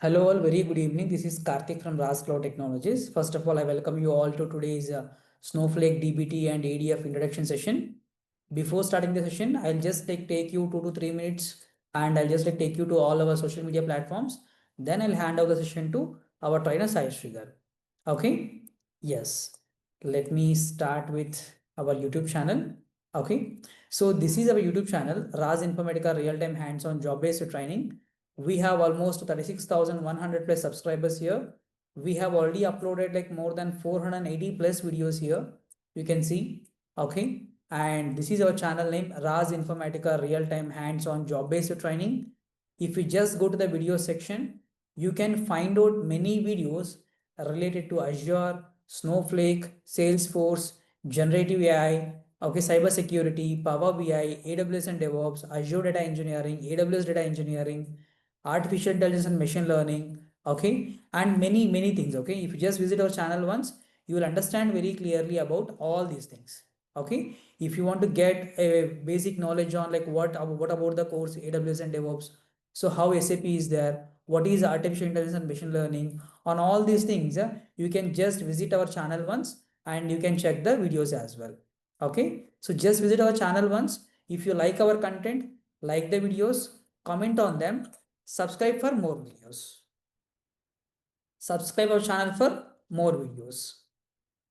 Hello all, very good evening. This is Karthik from RajCloud Technologies. First of all, I welcome you all to today's Snowflake DBT and ADF introduction session. Before starting the session, I'll just take you 2 to 3 minutes and I'll just take you to all our social media platforms. Then I'll hand over the session to our trainer Sai Sri. Okay? Yes. Let me start with our YouTube channel. Okay. So this is our YouTube channel, Raj Informatica Real-Time Hands-on Job-Based Training. We have almost 36,100 plus subscribers here. We have already uploaded like more than 480 plus videos here. You can see, okay. And this is our channel name, Raj Informatica Real-Time Hands-on Job-Based Training. If you just go to the video section, you can find out many videos related to Azure, Snowflake, Salesforce, generative AI, okay, cybersecurity, Power BI, AWS and DevOps, Azure data engineering, AWS data engineering, artificial intelligence and machine learning, okay, and many things. Okay, if you just visit our channel once, you will understand very clearly about all these things. Okay, if you want to get a basic knowledge on like what about the course AWS and DevOps, so how SAP is there, what is artificial intelligence and machine learning, on all these things, you can just visit our channel once and you can check the videos as well. Okay, so just visit our channel once. If you like our content, like the videos, comment on them, subscribe for more videos. Subscribe our channel for more videos.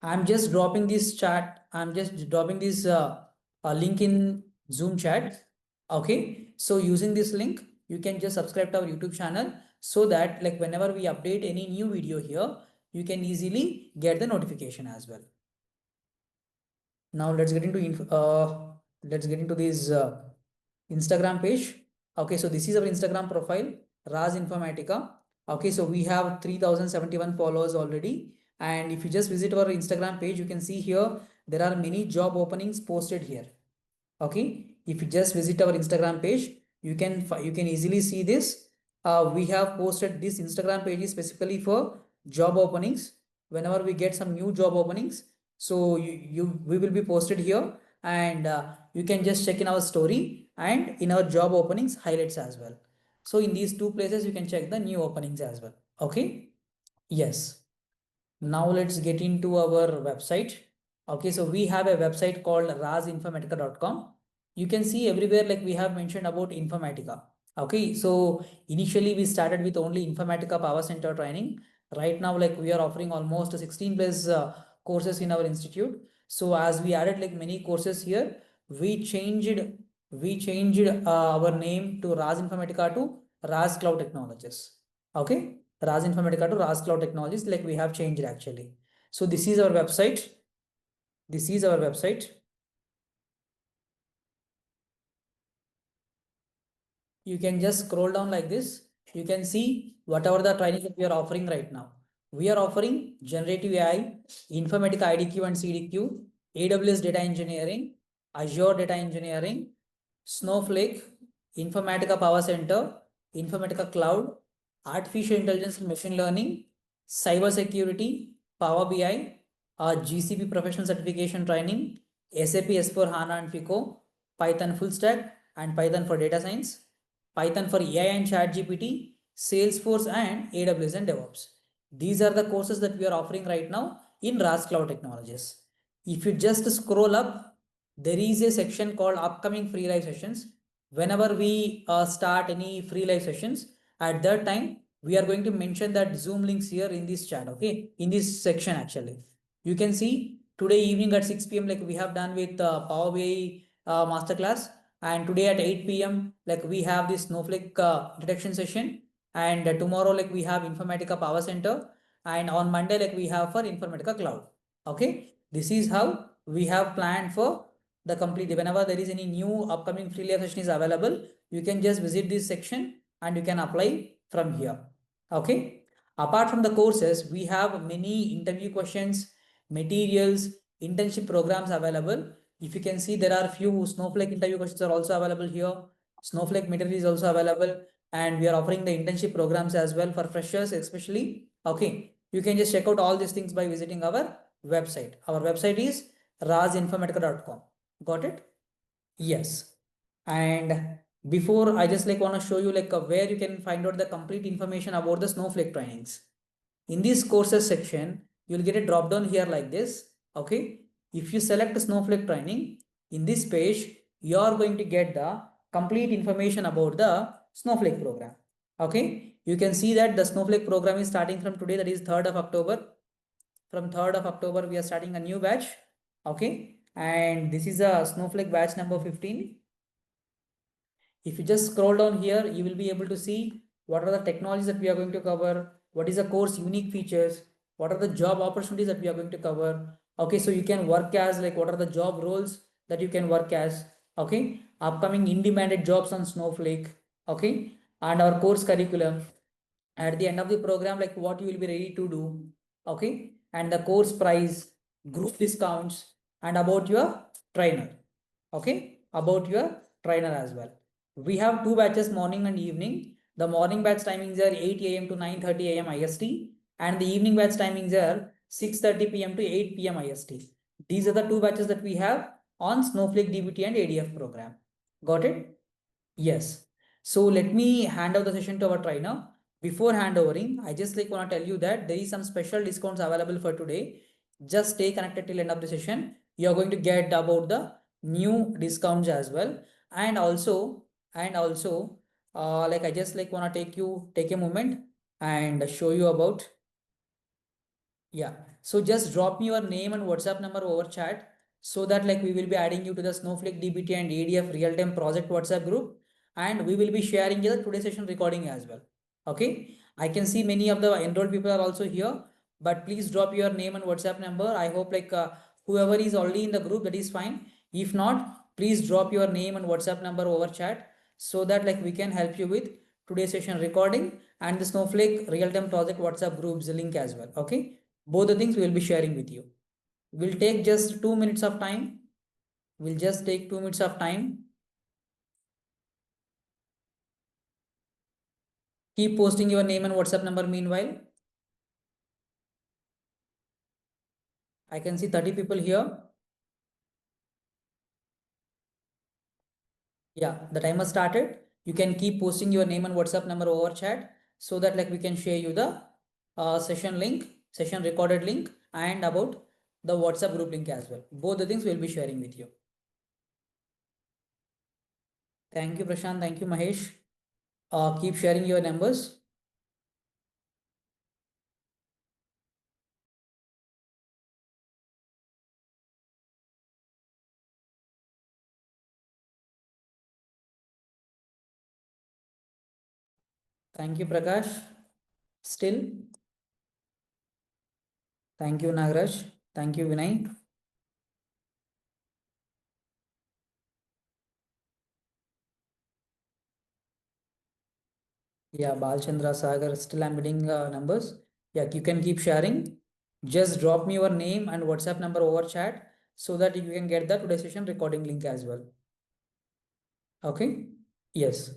I'm just dropping this chat. I'm just dropping this link in Zoom chat. Okay. So using this link, you can just subscribe to our YouTube channel so that like whenever we update any new video here, you can easily get the notification as well. Now let's get into this Instagram page. Okay, so this is our Instagram profile, Raj Informatica. Okay, so we have 3071 followers already. And if you just visit our Instagram page, you can see here there are many job openings posted here. Okay, if you just visit our Instagram page, you can easily see this. We have posted this Instagram page specifically for job openings. Whenever we get some new job openings, so we will be posted here, and you can just check in our story and in our job openings highlights as well. So in these two places, you can check the new openings as well. Okay. Yes. Now let's get into our website. Okay, so we have a website called razinformatica.com. You can see everywhere like we have mentioned about Informatica. Okay, so initially we started with only Informatica Power Center training. Right now, like we are offering almost 16 plus courses in our institute. So as we added like many courses here, we changed our name to Raj Informatica to Raj Cloud Technologies. Okay, Raj Informatica to Raj Cloud Technologies, like we have changed actually. So this is our website. This is our website. You can just scroll down like this. You can see whatever the training that we are offering right now. We are offering generative AI, Informatica IDQ and CDQ, AWS data engineering, Azure data engineering, Snowflake, Informatica Power Center, Informatica Cloud, artificial intelligence and machine learning, cyber security, Power BI, GCP professional certification training, SAP S4 HANA and FICO, Python full stack and Python for data science, Python for AI and ChatGPT, Salesforce and AWS and DevOps. These are the courses that we are offering right now in RajCloud Technologies. If you just scroll up, there is a section called upcoming free live sessions. Whenever we start any free live sessions, at that time, we are going to mention that Zoom links here in this chat, okay? In this section actually. You can see today evening at 6 p.m. like we have done with Power BI masterclass, and today at 8 p.m. like we have this Snowflake introduction session, and tomorrow like we have Informatica Power Center, and on Monday like we have for Informatica Cloud. Okay, this is how we have planned for the complete. Whenever there is any new upcoming free live session is available, you can just visit this section and you can apply from here. Okay, apart from the courses, we have many interview questions, materials, internship programs available. If you can see, there are few Snowflake interview questions are also available here. Snowflake material is also available, and we are offering the internship programs as well for freshers especially. Okay, you can just check out all these things by visiting our website. Our website is razinformatica.com. Got it? Yes. And before I just like want to show you like where you can find out the complete information about the Snowflake trainings. In this courses section, you'll get a drop down here like this. Okay. If you select Snowflake training, in this page, you are going to get the complete information about the Snowflake program. Okay. You can see that the Snowflake program is starting from today, that is 3rd of October. From 3rd of October, we are starting a new batch. Okay. And this is a Snowflake batch number 15. If you just scroll down here, you will be able to see what are the technologies that we are going to cover, what is the course unique features, what are the job opportunities that we are going to cover. Okay, so you can work as like what are the job roles that you can work as. Okay, upcoming in-demanded jobs on Snowflake. Okay, and our course curriculum. At the end of the program, like what you will be ready to do. Okay, and the course price, group discounts, and about your trainer. Okay, about your trainer as well. We have two batches, morning and evening. The morning batch timings are 8 a.m. to 9:30 a.m. IST, and the evening batch timings are 6:30 p.m. to 8 p.m. IST. These are the two batches that we have on Snowflake DBT and ADF program. Got it? Yes. So let me hand over the session to our trainer. Before handovering, I just like want to tell you that there is some special discounts available for today. Just stay connected till end of the session. You are going to get about the new discounts as well. And also, like I just like want to take a moment and show you about. Yeah. So just drop me your name and WhatsApp number over chat so that like we will be adding you to the Snowflake DBT and ADF Realtime project WhatsApp group, and we will be sharing the today's session recording as well. Okay. I can see many of the enrolled people are also here, but please drop your name and WhatsApp number. I hope like whoever is already in the group, that is fine. If not, please drop your name and WhatsApp number over chat so that like we can help you with today's session recording and the Snowflake real-time project WhatsApp groups link as well. Okay. Both the things we will be sharing with you. We'll take just 2 minutes of time. We'll just take 2 minutes of time. Keep posting your name and WhatsApp number meanwhile. I can see 30 people here. Yeah, the timer started. You can keep posting your name and WhatsApp number over chat so that like we can share you the session link, session recorded link, and about the WhatsApp group link as well. Both the things we'll be sharing with you. Thank you, Prashant. Thank you, Mahesh. Keep sharing your numbers. Thank you, Prakash. Still. Thank you, Nagraj. Thank you, Vinay. Yeah, Balchandra Sagar, still I'm reading numbers. Yeah, you can keep sharing. Just drop me your name and WhatsApp number over chat so that you can get the today's session recording link as well. Okay? Yes.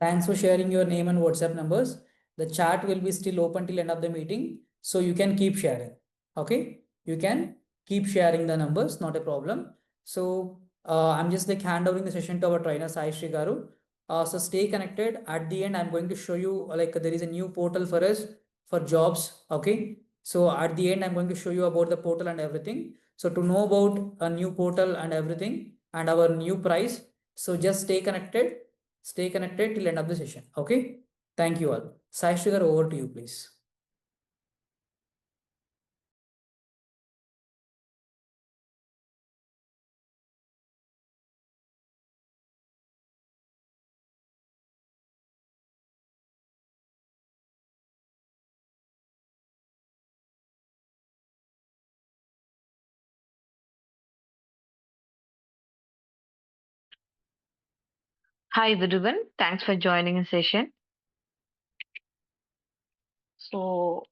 Thanks for sharing your name and WhatsApp numbers. The chat will be still open till end of the meeting, so you can keep sharing. Okay, you can keep sharing the numbers, not a problem. So I'm just like handovering the session to our trainer Sai Sri Garu. So stay connected. At the end, I'm going to show you like there is a new portal for us for jobs. Okay, so at the end, I'm going to show you about the portal and everything. So to know about a new portal and everything and our new price, so just stay connected. Stay connected till end of the session. Okay. Thank you all. Sai Sri, over to you, please. Hi everyone, thanks for joining the session. So,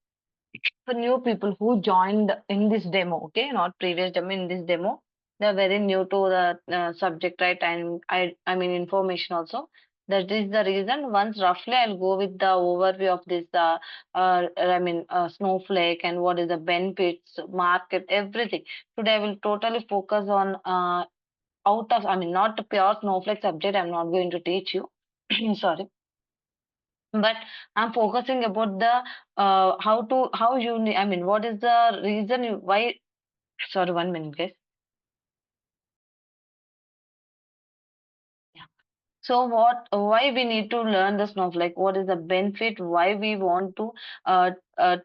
for new people who joined in this demo, okay, not previous demo, in this demo, they're very new to the subject, right? And I mean information also. That is the reason. Once roughly, I'll go with the overview of this. Snowflake and what is the benefits, market, everything. Today, I will totally focus on out of. I mean, not the pure Snowflake subject. I'm not going to teach you. Sorry, but I'm focusing about the how you I mean what is the reason why. Sorry, 1 minute, guys. So what, why we need to learn the Snowflake? What is the benefit? Why we want to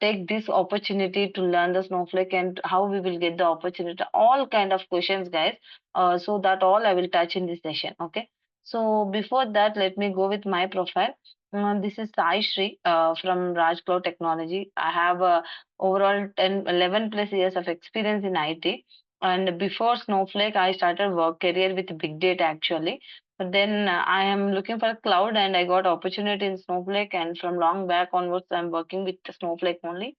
take this opportunity to learn the Snowflake and how we will get the opportunity? All kind of questions, guys. So that all I will touch in this session. Okay. So before that, let me go with my profile. This is Sai Sri from RajCloud Technology. I have overall 11 plus years of experience in IT. And before Snowflake, I started work career with big data actually, but then I am looking for a cloud and I got opportunity in Snowflake, and from long back onwards I'm working with the Snowflake only.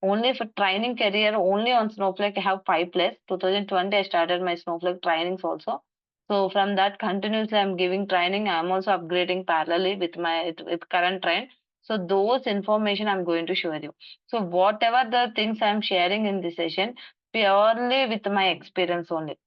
Only for training career, only on Snowflake I have 5 plus. 2020 I started my Snowflake trainings also. So from that continuously I'm giving training. I'm also upgrading parallelly with my with current trend. So those information I'm going to show you. So whatever the things I'm sharing in this session, purely with my experience only.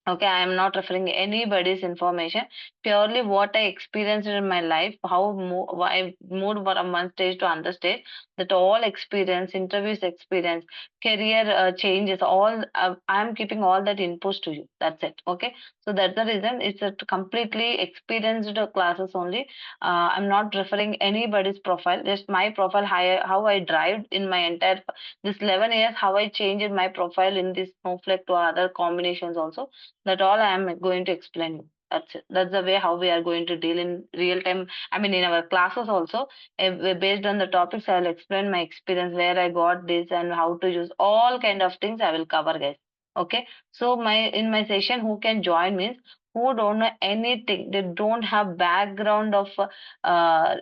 Okay, I am not referring anybody's information. Purely what I experienced in my life, how I moved from one stage to another stage. That all experience, interviews experience, career changes, all I am keeping all that inputs to you. That's it. Okay, so that's the reason it's a completely experienced classes only. I'm not referring anybody's profile. Just my profile, how I drive in my entire this 11 years, how I changed my profile in this Snowflake to other combinations also. That all I am going to explain you. That's it. That's the way how we are going to deal in real time. I mean, in our classes also, based on the topics, I will explain my experience, where I got this and how to use all kind of things. I will cover, guys. Okay. So in my session, who can join means who don't know anything. They don't have background of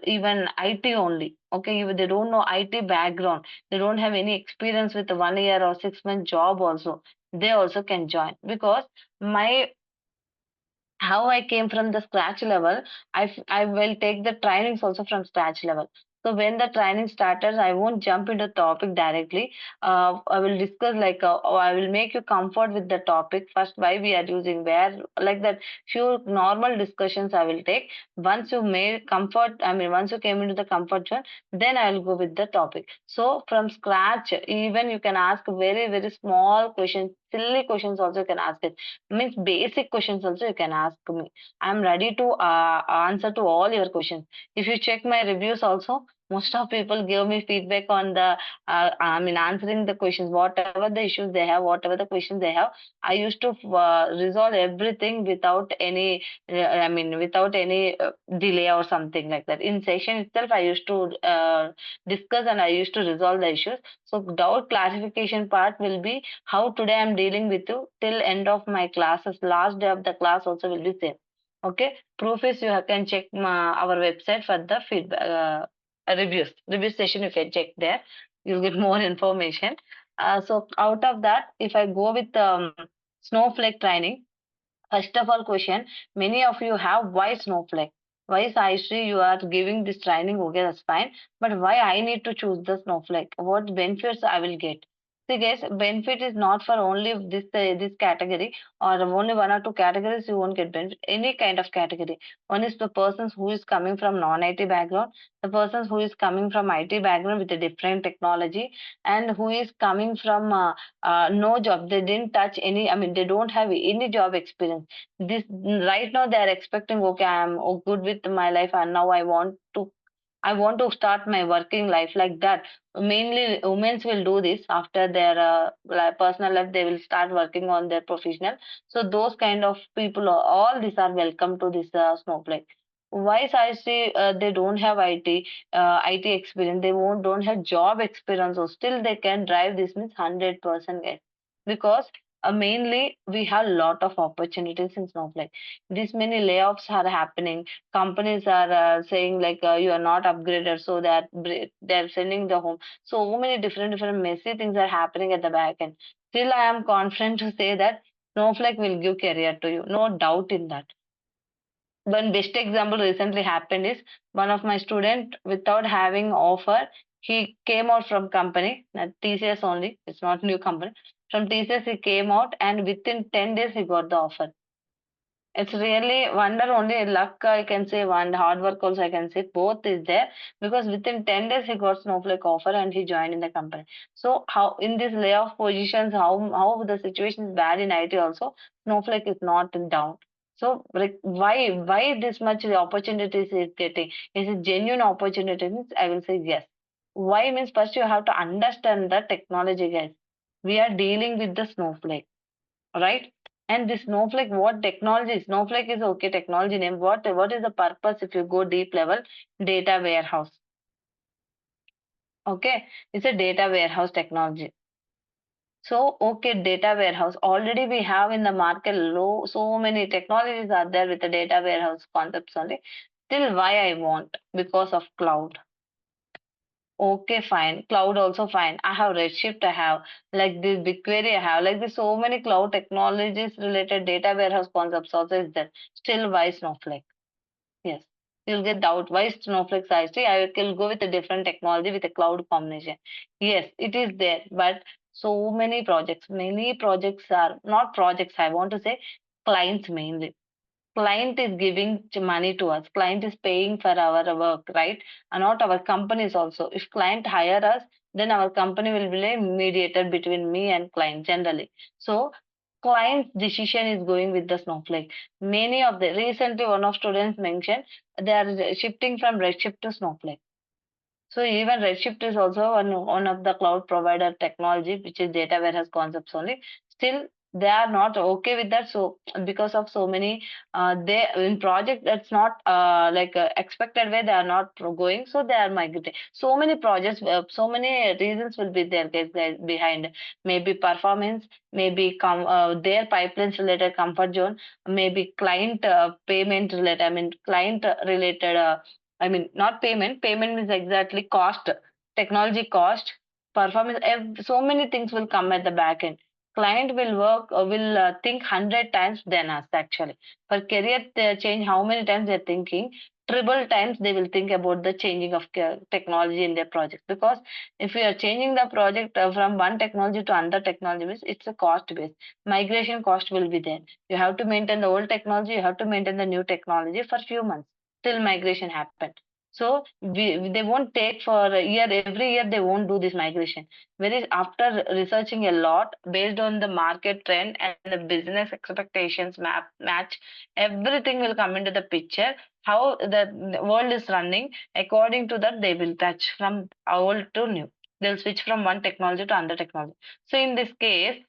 even IT only. Okay, if they don't know IT background, they don't have any experience with 1 year or 6 month job also. They also can join because my how I came from the scratch level, I will take the trainings also from scratch level. So when the training starts, I won't jump into topic directly. I will discuss like, or I will make you comfort with the topic first, why we are using where, like that. Few normal discussions I will take. Once you made comfort, I mean, once you came into the comfort zone, then I will go with the topic. So from scratch, even you can ask very very small questions, silly questions also you can ask it, means basic questions also you can ask me. I'm ready to answer to all your questions. If you check my reviews also, most of people give me feedback on the I mean answering the questions, whatever the issues they have, whatever the questions they have. I used to resolve everything without any I mean without any delay or something like that. In session itself I used to discuss and I used to resolve the issues. So doubt clarification part will be how today I'm dealing with you till end of my classes. Last day of the class also will be same. Okay. Proof is you can check our website for the feedback reviews. Review session you can check there. You'll get more information. So out of that, if I go with Snowflake training, first of all question, many of you have why Snowflake? Why SaiSri you are giving this training? Okay, that's fine. But why I need to choose the Snowflake? What benefits I will get? See guys, benefit is not for only this category or only one or two categories you won't get benefit. Any kind of category. One is the persons who is coming from non-IT background, the persons who is coming from IT background with a different technology, and who is coming from no job. They didn't touch any. I mean, they don't have any job experience. This right now they are expecting. Okay, I am good with my life, and now I want to start my working life like that. Mainly, women will do this after their personal life. They will start working on their professional. So those kind of people, all these are welcome to this Snowflake. Why I say they don't have IT experience. They won't don't have job experience. So still they can drive this means 100% get, because mainly we have lot of opportunities in Snowflake. This many layoffs are happening. Companies are saying like you are not upgraded, so that they're sending the home. So many different messy things are happening at the back end. Still I am confident to say that Snowflake will give career to you, no doubt in that. One best example recently happened is one of my student, without having offer, he came out from company, not TCS only, it's not new company. From TCS he came out, and within 10 days he got the offer. It's really wonder, only luck I can say, one hard work also I can say, both is there, because within 10 days he got Snowflake offer and he joined in the company. So how in these layoff positions, how the situation is bad in IT also, Snowflake is not down. So like why this much opportunities is getting? Is it genuine opportunities? I will say yes. Why means first you have to understand the technology, guys. We are dealing with the Snowflake, right? And this Snowflake, what technology? Snowflake is okay technology name. What is the purpose if you go deep level? Data warehouse. Okay, it's a data warehouse technology. So okay, data warehouse. Already we have in the market low so many technologies are there with the data warehouse concepts only. Still why I want? Because of cloud. Okay, fine. Cloud also fine. I have Redshift, I have like this BigQuery, I have like this so many cloud technologies related data warehouse concepts also is there. Still, why Snowflake? Yes. You'll get doubt. Why Snowflake SaiSri? I will go with a different technology with a cloud combination. Yes, it is there, but so many projects are not projects, I want to say clients mainly. Client is giving money to us, client is paying for our work, right? And not our companies also. If client hire us, then our company will be a mediator between me and client generally. So client's decision is going with the Snowflake. Many of the recently one of students mentioned they are shifting from Redshift to Snowflake. So even Redshift is also one of the cloud provider technology, which is data warehouse concepts only. Still, they are not okay with that. So because of so many, they in project that's not like expected way they are not going. So they are migrating. So many projects, so many reasons will be there guys behind. Maybe performance, maybe their pipelines related comfort zone, maybe client payment related. I mean client related. I mean, not payment. Payment means exactly cost, technology cost, performance. So many things will come at the back end. Client will work, will think 100 times than us actually. For career change, how many times they're thinking? Triple times they will think about the changing of technology in their project. Because if we are changing the project from one technology to another technology, means it's a cost base. Migration cost will be there. You have to maintain the old technology, you have to maintain the new technology for few months till migration happened. So they won't take for a year, every year they won't do this migration. Whereas after researching a lot based on the market trend and the business expectations match, everything will come into the picture. How the world is running, according to that, they will touch from old to new. They'll switch from one technology to another technology. So in this case,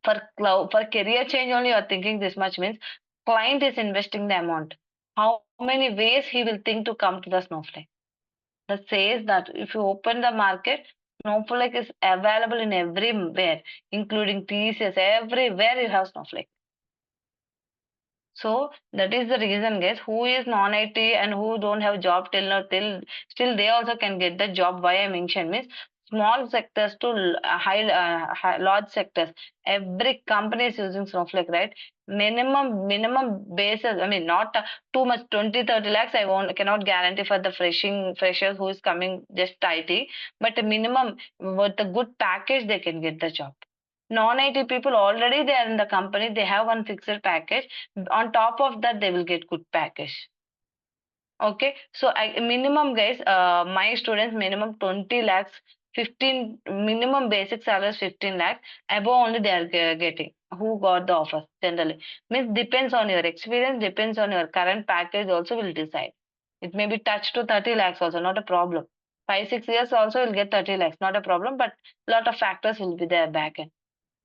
for cloud, for career change only you're thinking this much means client is investing the amount. How many ways he will think to come to the Snowflake? That says that if you open the market, Snowflake is available in everywhere, including TCS, everywhere you have Snowflake. So that is the reason, guys, who is non-IT and who don't have job till now, till still they also can get the job. Why I mentioned means small sectors to large sectors. Every company is using Snowflake, right? Minimum basis. I mean, not too much. 20-30 lakhs. I won't cannot guarantee for the freshers who is coming just IT, but a minimum with a good package they can get the job. Non-IT people already they are in the company. They have one fixed package. On top of that, they will get good package. Okay, so minimum guys, my students minimum 20 lakhs, 15 minimum basic salary is 15 lakhs. Above only they are getting. Who got the offers generally? Means depends on your experience, depends on your current package also will decide. It may be touched to 30 lakhs also, not a problem. 5-6 years also will get 30 lakhs, not a problem, but lot of factors will be there back end.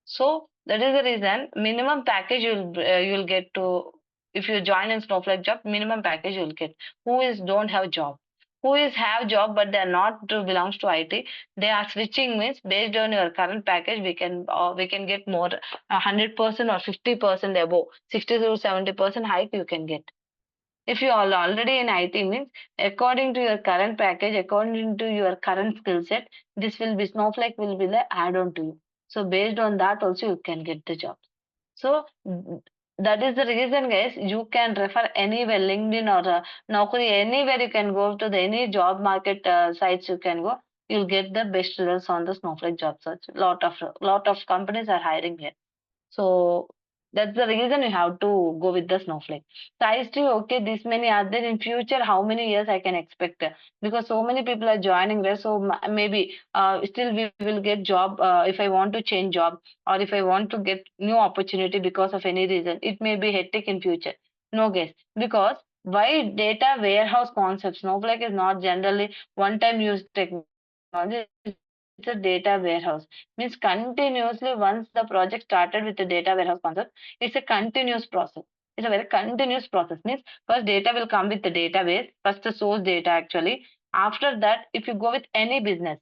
So that is the reason minimum package you'll get to if you join in Snowflake job, minimum package you'll get. Who is don't have job, who is have job but they are not belongs to IT, they are switching means based on your current package we can get more 100% or 50% above 60 to 70% hike you can get. If you are already in IT means according to your current package, according to your current skill set, this will be Snowflake will be the add-on to you. So based on that also you can get the job. So that is the reason, guys. You can refer anywhere, LinkedIn or Naukri, anywhere you can go to the any job market sites you can go. You'll get the best results on the Snowflake job search. Lot of companies are hiring here. So that's the reason you have to go with the Snowflake. Size too, okay, this many are there in future. How many years I can expect? Because so many people are joining there. So maybe still we will get job if I want to change job or if I want to get new opportunity because of any reason. It may be hectic in future. No guess. Because why data warehouse concept? Snowflake is not generally one time used technology. It's a data warehouse means continuously once the project started with the data warehouse concept, it's a continuous process. It's a very continuous process. Means first data will come with the database, first the source data actually. After that, if you go with any business,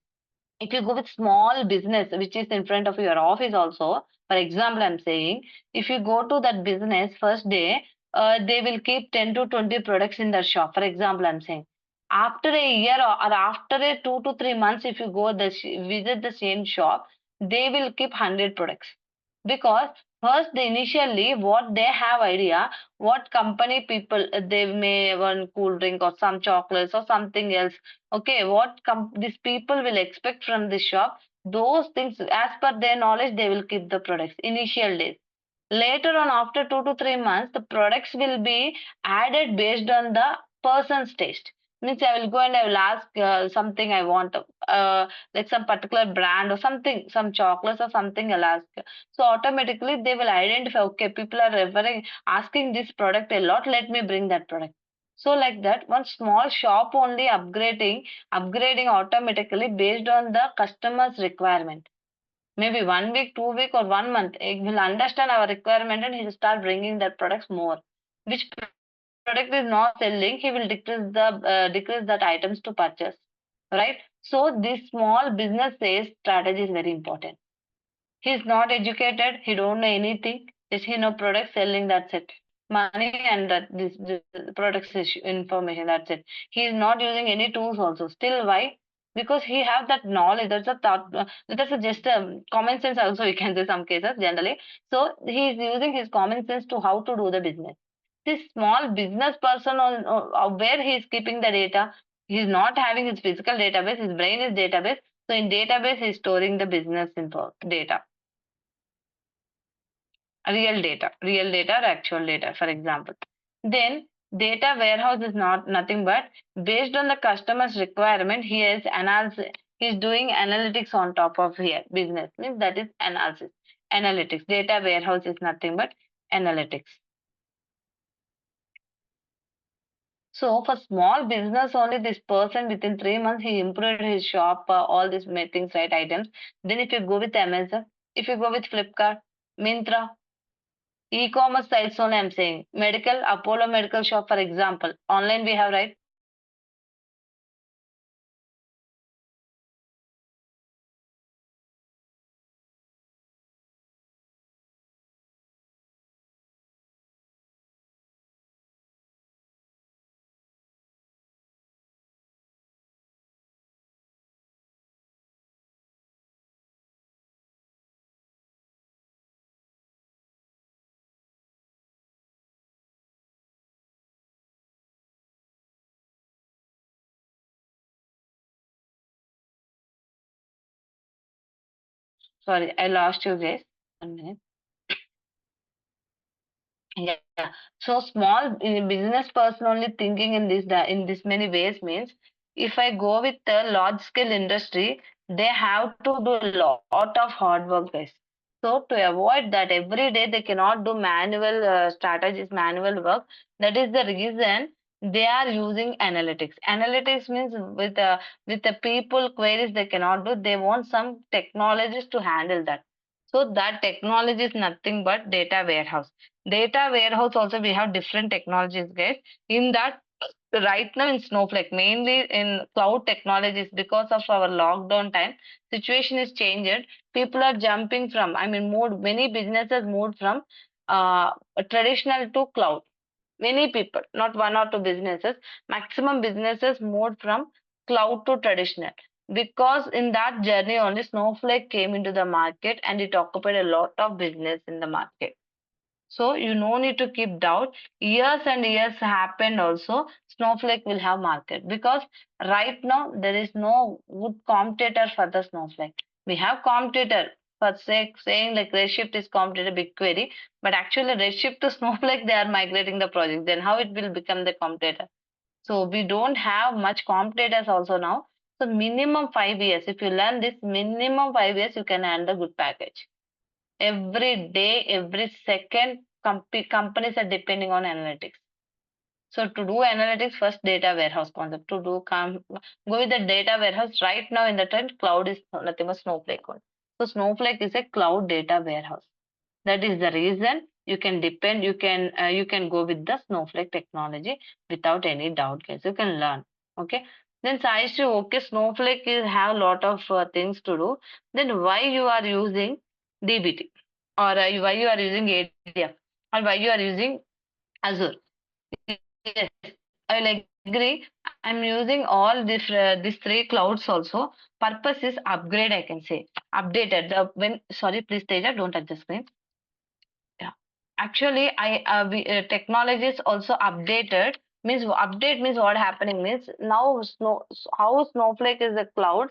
if you go with small business which is in front of your office also, for example, I'm saying, if you go to that business first day, they will keep 10 to 20 products in their shop. For example, I'm saying after a year or after a 2 to 3 months, if you go visit the same shop, they will keep 100 products because first they initially what they have idea what company people they may want cool drink or some chocolates or something else. Okay, what these people will expect from this shop, those things as per their knowledge they will keep the products initial days. Later on, after 2 to 3 months, the products will be added based on the person's taste. Means I will go and I will ask something I want, like some particular brand or something, some chocolates or something I'll ask. So automatically they will identify, okay, people are referring, asking this product a lot, let me bring that product. So like that, one small shop only upgrading automatically based on the customer's requirement. Maybe 1 week, 2 week, or 1 month, he will understand our requirement and he will start bringing that products more. Which product is not selling, he will decrease that items to purchase. Right? So this small business sales strategy is very important. He's not educated, he don't know anything. Just he know product selling, that's it. Money and this products information, that's it. He is not using any tools also. Still why? Because he have that knowledge. That's a thought. That's a just common sense also. You can say some cases generally. So he is using his common sense to how to do the business. This small business person on where he is keeping the data. He is not having his physical database. His brain is database. So in database, he is storing the business info data, real data or actual data, for example. Then data warehouse is not nothing but based on the customer's requirement, he is analysis. He's doing analytics on top of here. Business means that is analysis. Analytics. Data warehouse is nothing but analytics. So for small business only, this person within 3 months he improved his shop, all these things, right items. Then if you go with Amazon, if you go with Flipkart, Mintra, e-commerce sites only I'm saying. Medical, Apollo Medical Shop, for example. Online we have, right? Sorry, I lost you guys. 1 minute. Yeah. So small business person only thinking in this many ways means if I go with the large scale industry, they have to do a lot of hard work, guys. So to avoid that, every day they cannot do manual strategies, manual work. That is the reason they are using analytics. Analytics means with the people queries they cannot do. They want some technologies to handle that. So that technology is nothing but data warehouse. Data warehouse also we have different technologies, guys. In that, right now in Snowflake, mainly in cloud technologies, because of our lockdown time, situation is changed. People are jumping from, I mean, moved, many businesses moved from traditional to cloud. Many people, not one or two businesses, maximum businesses moved from cloud to traditional. Because in that journey only Snowflake came into the market and it occupied a lot of business in the market. So you no need to keep doubt. Years and years happened also. Snowflake will have market because right now there is no good competitor for the Snowflake. We have competitor for sake saying like Redshift is competitor BigQuery, but actually Redshift to Snowflake they are migrating the project. Then how it will become the competitor? So we don't have much competitors also now. So minimum 5 years. If you learn this minimum 5 years, you can earn the good package. Every day, every second, companies are depending on analytics. So to do analytics, first data warehouse concept. To do go with the data warehouse. Right now in the trend, cloud is nothing but Snowflake one. So Snowflake is a cloud data warehouse. That is the reason you can depend. You can go with the Snowflake technology without any doubt, guys. You can learn. Okay. Then Sai Sri, okay, Snowflake is have a lot of things to do. Then why you are using DBT or why you are using ADF or why you are using Azure? Yes, I will agree. I'm using all these three clouds also. Purpose is upgrade. I can say updated. When sorry, please Teja, don't touch the screen. Yeah. Actually, technology is also updated. Means update means what happening means now how Snowflake is a cloud.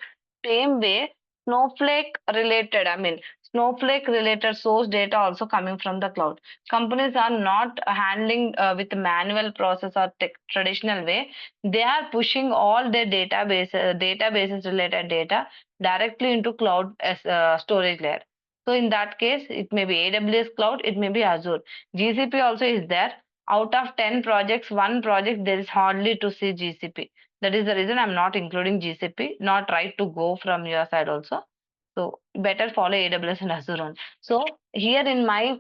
Same way, Snowflake related. I mean, Snowflake related source data also coming from the cloud. Companies are not handling with manual process or traditional way. They are pushing all their databases related data directly into cloud as storage layer. So in that case, it may be AWS cloud, it may be Azure. GCP also is there. Out of 10 projects, one project there is hardly to see GCP. That is the reason I'm not including GCP. Not right to go from your side also. So better follow AWS and Azure on. So here in my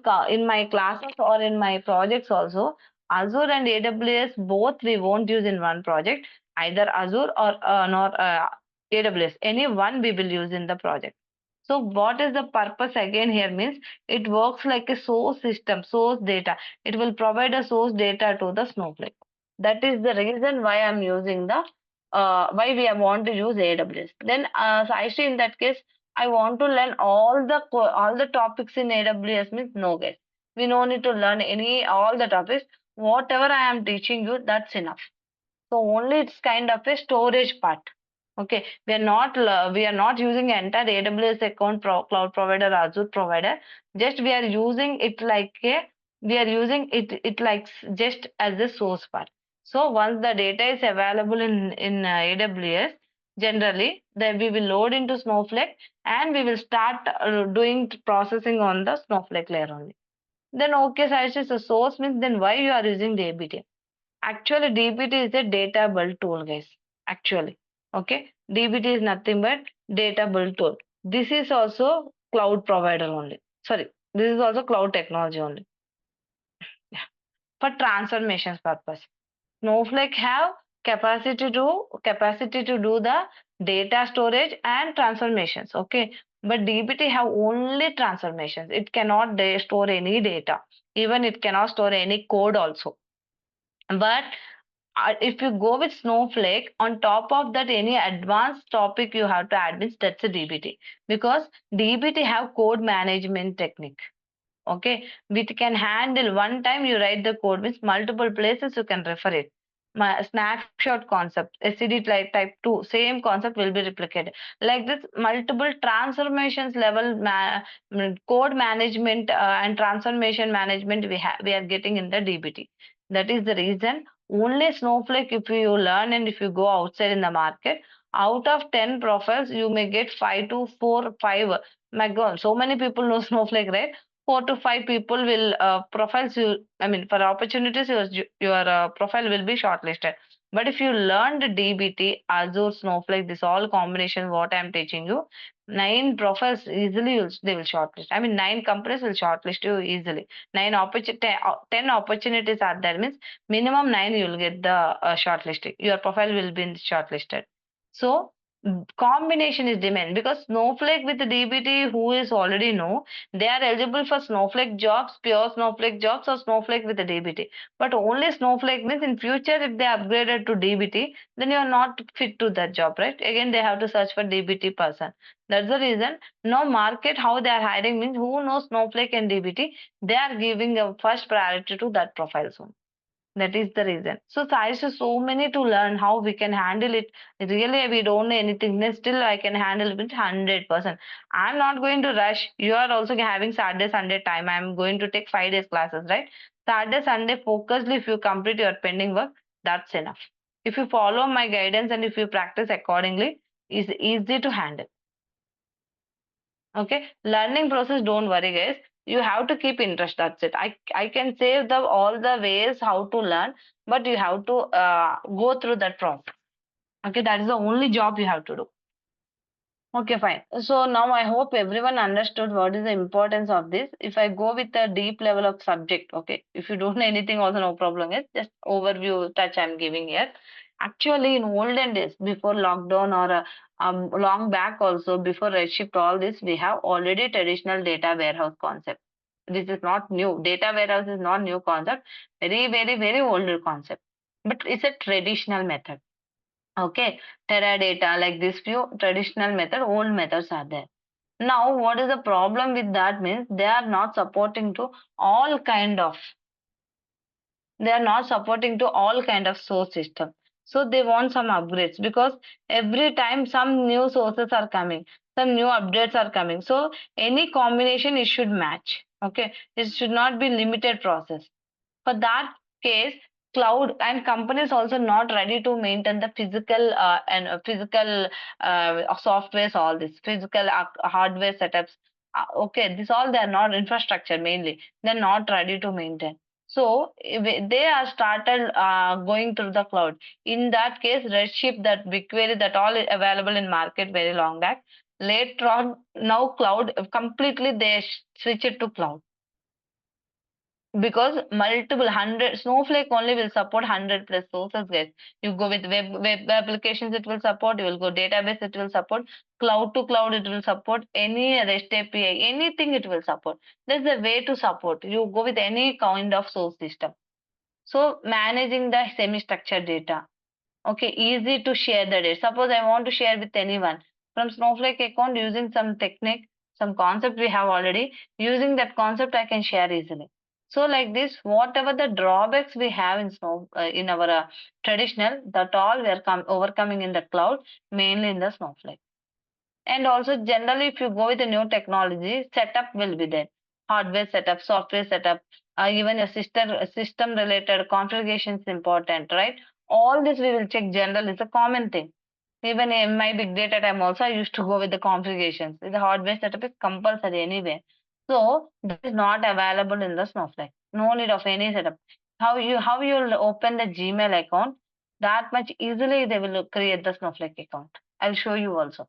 classes or in my projects also, Azure and AWS both we won't use in one project. Either Azure or nor AWS. Any one we will use in the project. So what is the purpose again here means it works like a source system, source data. It will provide a source data to the Snowflake. That is the reason why I'm using the why we want to use AWS. Then Sai Sri, in that case, I want to learn all the topics in AWS means no guys. We no need to learn any all the topics. Whatever I am teaching you, that's enough. So only it's kind of a storage part. Okay, we are not using entire AWS account cloud provider, Azure provider. Just we are using it like a we are using it like just as a source part. So once the data is available in AWS, generally then we will load into Snowflake and we will start doing processing on the Snowflake layer only. Then okay, so it's just a source means then why you are using the DBT? Actually, DBT is a data build tool, guys. Actually, okay, DBT is nothing but data build tool. This is also cloud provider only. Sorry, this is also cloud technology only. Yeah. For transformations purpose. Snowflake have capacity to do the data storage and transformations. Okay, but DBT have only transformations. It cannot store any data. Even it cannot store any code also. But if you go with Snowflake, on top of that, any advanced topic you have to add means that's a DBT because DBT have code management technique. Okay, which can handle one time you write the code means multiple places you can refer it. my snapshot concept, SCD type 2, same concept will be replicated. Like this, multiple transformations level code management and transformation management we are getting in the DBT. That is the reason only Snowflake, if you learn and if you go outside in the market, out of 10 profiles, you may get 5 to 4, 5. My God, so many people know Snowflake, right? 4 to 5 people will profiles you. I mean, for opportunities, your profile will be shortlisted. But if you learned DBT, Azure, Snowflake, this all combination, what I'm teaching you, 9 profiles easily they will shortlist. I mean, 9 companies will shortlist you easily. 10 opportunities are there means minimum 9 you will get the shortlisting. Your profile will be shortlisted. So combination is demand because Snowflake with DBT, who is already know, they are eligible for Snowflake jobs, pure Snowflake jobs, or Snowflake with the DBT. But only Snowflake means in future, if they upgraded to DBT, then you are not fit to that job, right? Again, they have to search for DBT person. That's the reason. Now, market how they are hiring means who knows Snowflake and DBT, they are giving a first priority to that profile soon. That is the reason. So science is so many to learn how we can handle it. Really, we don't know anything. Then still, I can handle it 100%. I'm not going to rush. You are also having Saturday, Sunday time. I'm going to take 5 days classes, right? Saturday, Sunday, focusedly, if you complete your pending work, that's enough. If you follow my guidance and if you practice accordingly, it's easy to handle. Okay, learning process, don't worry guys, you have to keep interest, that's it. I can say the all the ways how to learn, but you have to go through that process. Okay, that is the only job you have to do. Okay, fine. So now I hope everyone understood what is the importance of this. If I go with a deep level of subject, okay, if you don't know anything, also no problem. It's just overview touch I'm giving here. Actually, in olden days, before lockdown or long back also, before Redshift, all this, we have already traditional data warehouse concept. This is not new. Data warehouse is not new concept. Very, very, very older concept. But it's a traditional method. Okay, Teradata, like this few traditional method, old methods are there. Now, what is the problem with that means they are not supporting to all kind of they are not supporting to all kind of source system. So they want some upgrades because every time some new sources are coming, some new updates are coming. So any combination it should match. Okay, it should not be limited process. For that case, cloud and companies also not ready to maintain the physical and physical softwares, all this physical hardware setups. Okay, this all they are not infrastructure mainly. They're not ready to maintain. So they are started going through the cloud. In that case, Redshift, that BigQuery, that all is available in market very long back. Later on, now cloud completely they switch it to cloud because multiple hundred Snowflake only will support 100 plus sources, guys. You go with web applications, it will support. You will go database, it will support. Cloud to cloud, it will support. Any REST API, anything it will support. There's a way to support. You go with any kind of source system. So managing the semi-structured data. Okay, easy to share the data. Suppose I want to share with anyone from Snowflake account using some technique, some concept we have already. Using that concept, I can share easily. So like this, whatever the drawbacks we have in in our traditional, that all we are overcoming in the cloud, mainly in the Snowflake. And also generally, if you go with a new technology, setup will be there. Hardware setup, software setup, even a system related configuration is important, right? All this we will check. General is a common thing. Even in my big data time also, I used to go with the configurations. The hardware setup is compulsory anyway. So this is not available in the Snowflake. No need of any setup. How you'll open the Gmail account, that much easily they will create the Snowflake account. I'll show you also.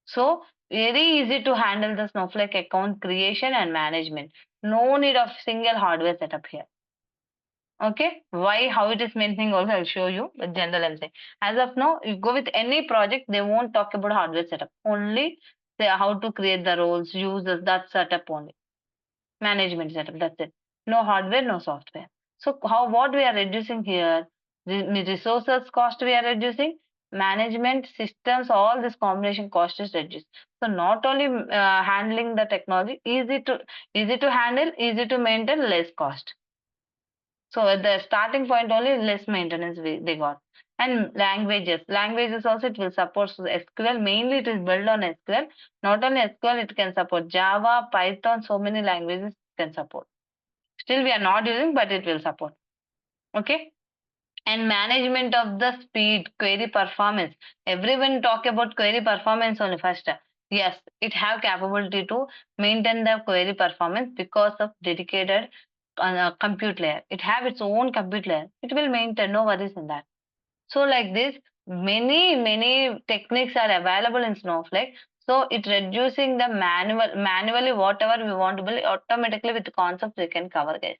So very easy to handle the Snowflake account creation and management. No need of single hardware setup here. Okay, why, how it is maintaining also I'll show you, but general I'm saying. As of now, you go with any project, they won't talk about hardware setup. Only say how to create the roles, users, that setup only. Management setup, that's it. No hardware, no software. So how what we are reducing here? Resources cost we are reducing, management systems, all this combination cost is reduced. So not only handling the technology, easy to handle, easy to maintain, less cost. So at the starting point only less maintenance they got. And languages also it will support SQL. Mainly it is built on SQL. Not only SQL, it can support Java, Python, so many languages it can support. Still we are not using, but it will support. Okay. And management of the speed, query performance. Everyone talk about query performance only first. Yes, it have capability to maintain the query performance because of dedicated compute layer. It have its own compute layer. It will maintain, no worries in that. So like this, many techniques are available in Snowflake. So it reducing the manually whatever we want to build automatically with the concepts we can cover, guys.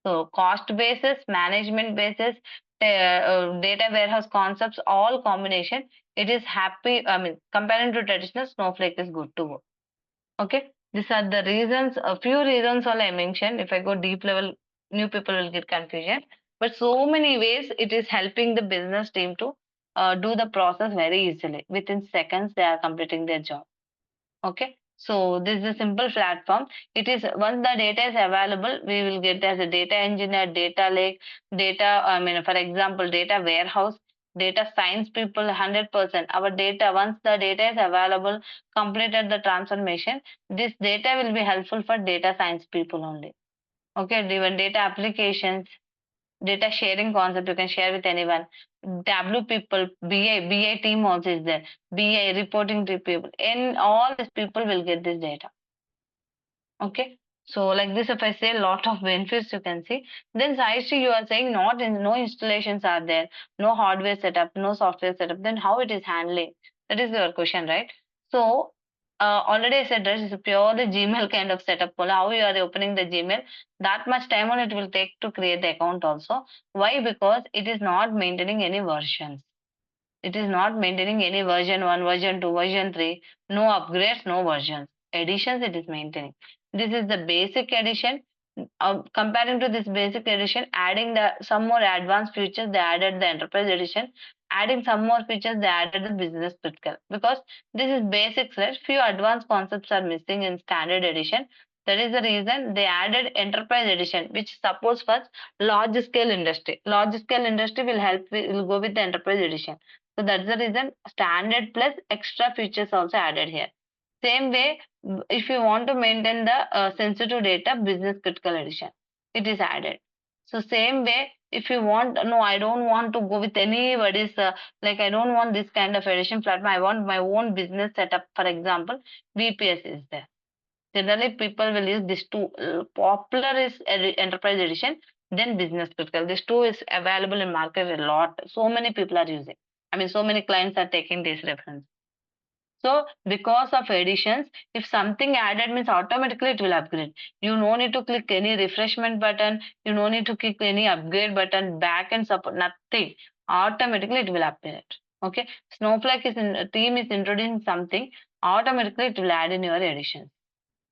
So cost basis, management basis, data warehouse concepts, all combination. It is happy. I mean, comparing to traditional Snowflake is good to go. Okay, these are the reasons. A few reasons all I mentioned. If I go deep level, new people will get confusion. But so many ways it is helping the business team to do the process very easily. Within seconds, they are completing their job. Okay. So this is a simple platform. It is once the data is available, we will get as a data engineer, data lake, data, I mean, for example, data warehouse, data science people, 100%. Our data, once the data is available, completed the transformation, this data will be helpful for data science people only. Okay, even data applications, data sharing concept you can share with anyone. W people, BA team also is there. BA reporting to people, and all these people will get this data. Okay. So like this, if I say a lot of benefits you can see, then SaiSri, you are saying not in no installations are there, no hardware setup, no software setup. Then how it is handling? That is your question, right? So already I said that it's a purely Gmail kind of setup. How you are opening the Gmail, that much time on it will take to create the account also. Why? Because it is not maintaining any versions. It is not maintaining any version 1, version 2, version 3. No upgrades, no versions. Additions it is maintaining. This is the basic edition. Comparing to this basic edition, adding the some more advanced features, they added the enterprise edition. Adding some more features, they added the business critical. Because this is basics, right? Few advanced concepts are missing in standard edition. That is the reason they added enterprise edition, which supports for large scale industry. Large scale industry will help, will go with the enterprise edition. So that's the reason standard plus extra features also added here. Same way, if you want to maintain the sensitive data, business critical edition, it is added. So same way, if you want, no, I don't want to go with anybody's, like I don't want this kind of edition platform. I want my own business setup. For example, VPS is there. Generally, people will use this two. Popular is enterprise edition, then business critical. This two is available in market a lot. So many people are using. I mean, so many clients are taking this reference. So because of additions, if something added means automatically it will upgrade. You no need to click any refreshment button. You no need to click any upgrade button, back and support, nothing. Automatically it will upgrade. Okay. Snowflake is in team is introducing something, automatically it will add in your additions.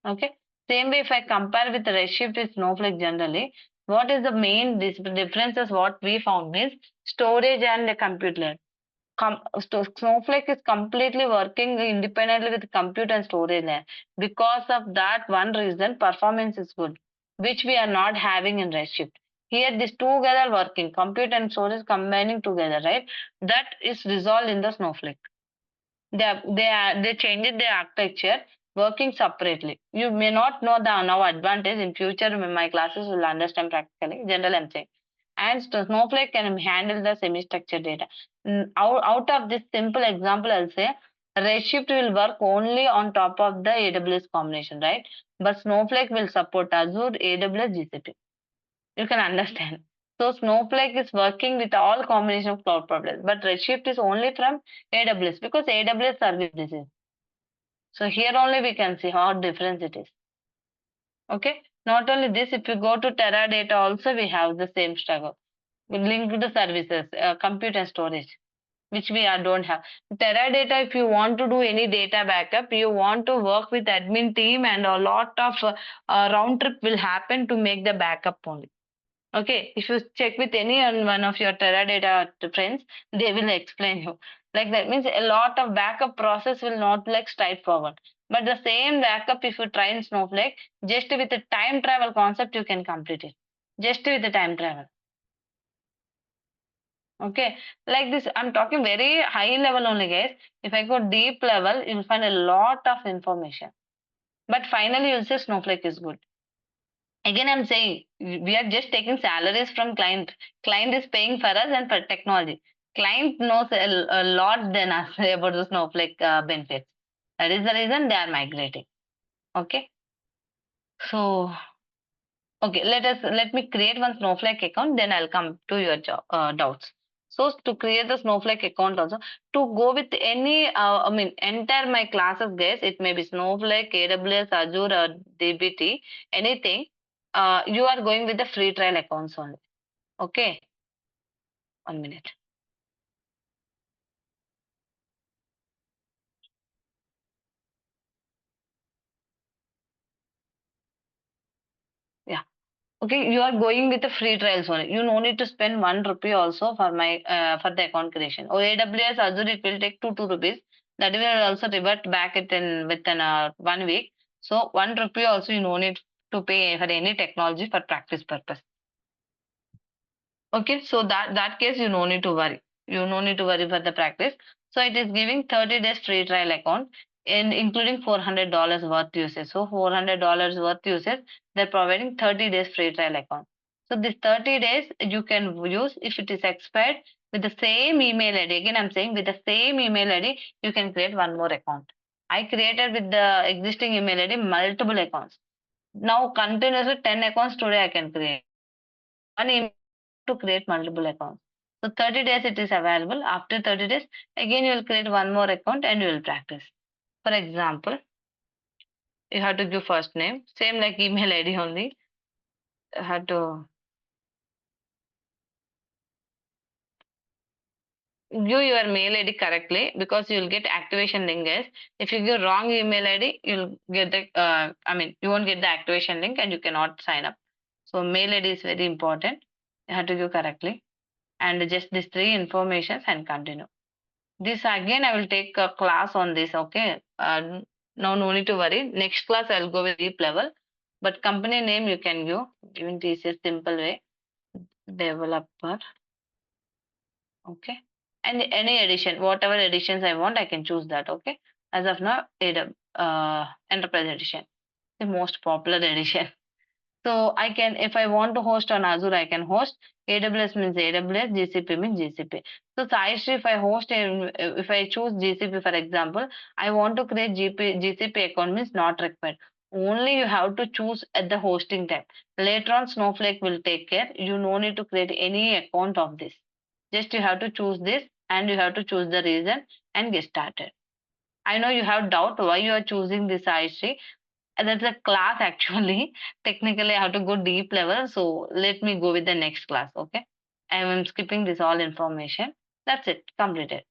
Okay. Same way if I compare with Redshift with Snowflake generally, what is the main differences what we found is storage and the compute layer. Snowflake is completely working independently with compute and storage layer. Because of that one reason, performance is good, which we are not having in Redshift. Here, these together working, compute and storage combining together, right? That is resolved in the Snowflake. They changed their architecture, working separately. You may not know the now advantage in future. My classes will understand practically. General I'm saying. And Snowflake can handle the semi-structured data. Out of this simple example, I'll say Redshift will work only on top of the AWS combination, right? But Snowflake will support Azure, AWS, GCP. You can understand. So Snowflake is working with all combination of cloud providers, but Redshift is only from AWS because AWS service this is. So here only we can see how different it is. Okay. Not only this, if you go to Teradata also we have the same struggle. We link to the services, compute and storage, which we don't have. Teradata, if you want to do any data backup, you want to work with admin team and a lot of round trip will happen to make the backup only. Okay, if you check with any one of your Teradata friends, they will explain you. Like that means a lot of backup process will not like straightforward. But the same backup, if you try in Snowflake, just with the time travel concept, you can complete it. Just with the time travel. Okay, like this, I'm talking very high level only, guys. If I go deep level, you'll find a lot of information. But finally, you'll say Snowflake is good. Again, I'm saying we are just taking salaries from client. Client is paying for us and for technology. Client knows a lot than us about the Snowflake benefits. That is the reason they are migrating. Okay. So, okay, let me create one Snowflake account, then I'll come to your doubts. So to create the Snowflake account also, to go with any, I mean, enter my classes, guys. It may be Snowflake, AWS, Azure, or DBT, anything. You are going with the free trial accounts only. Okay, 1 minute. Yeah. Okay, you are going with the free trials only. You no need to spend 1 rupee also for my for the account creation. Or AWS Azure, it will take two rupees. That will also revert back it in within 1 week. So 1 rupee also you no need to pay for any technology for practice purpose. Okay, so that case you no need to worry. You no need to worry for the practice. So it is giving 30 days free trial account in including $400 worth usage. So $400 worth usage, they're providing 30 days free trial account. So this 30 days you can use if it is expired with the same email ID. Again, I'm saying with the same email ID, you can create one more account. I created with the existing email ID multiple accounts. Now continuously 10 accounts today I can create. One email to create multiple accounts. So 30 days it is available. After 30 days, again you will create one more account and you will practice. For example, you have to give first name, same like email ID only. You have to give your mail ID correctly because you will get activation link, guys. If you give wrong email ID, you'll get the I mean you won't get the activation link and you cannot sign up. So mail ID is very important. You have to give correctly. And just these three informations and continue. This again, I will take a class on this. Okay. No need to worry. Next class, I'll go with deep level. But company name you can give. Even this is simple way. Developer. Okay. And any edition, whatever editions I want, I can choose that. Okay. As of now, Enterprise Edition, the most popular edition. So I can, if I want to host on Azure, I can host. AWS means AWS, GCP means GCP. So SaiSri, if I host and if I choose GCP, for example, I want to create GCP account means not required. Only you have to choose at the hosting time. Later on, Snowflake will take care. You no need to create any account of this. Just you have to choose this and you have to choose the reason and get started. I know you have doubt why you are choosing this SaiSri. That's a class actually. Technically, I have to go deep level. So let me go with the next class. Okay. I am skipping this all information. That's it. Completed.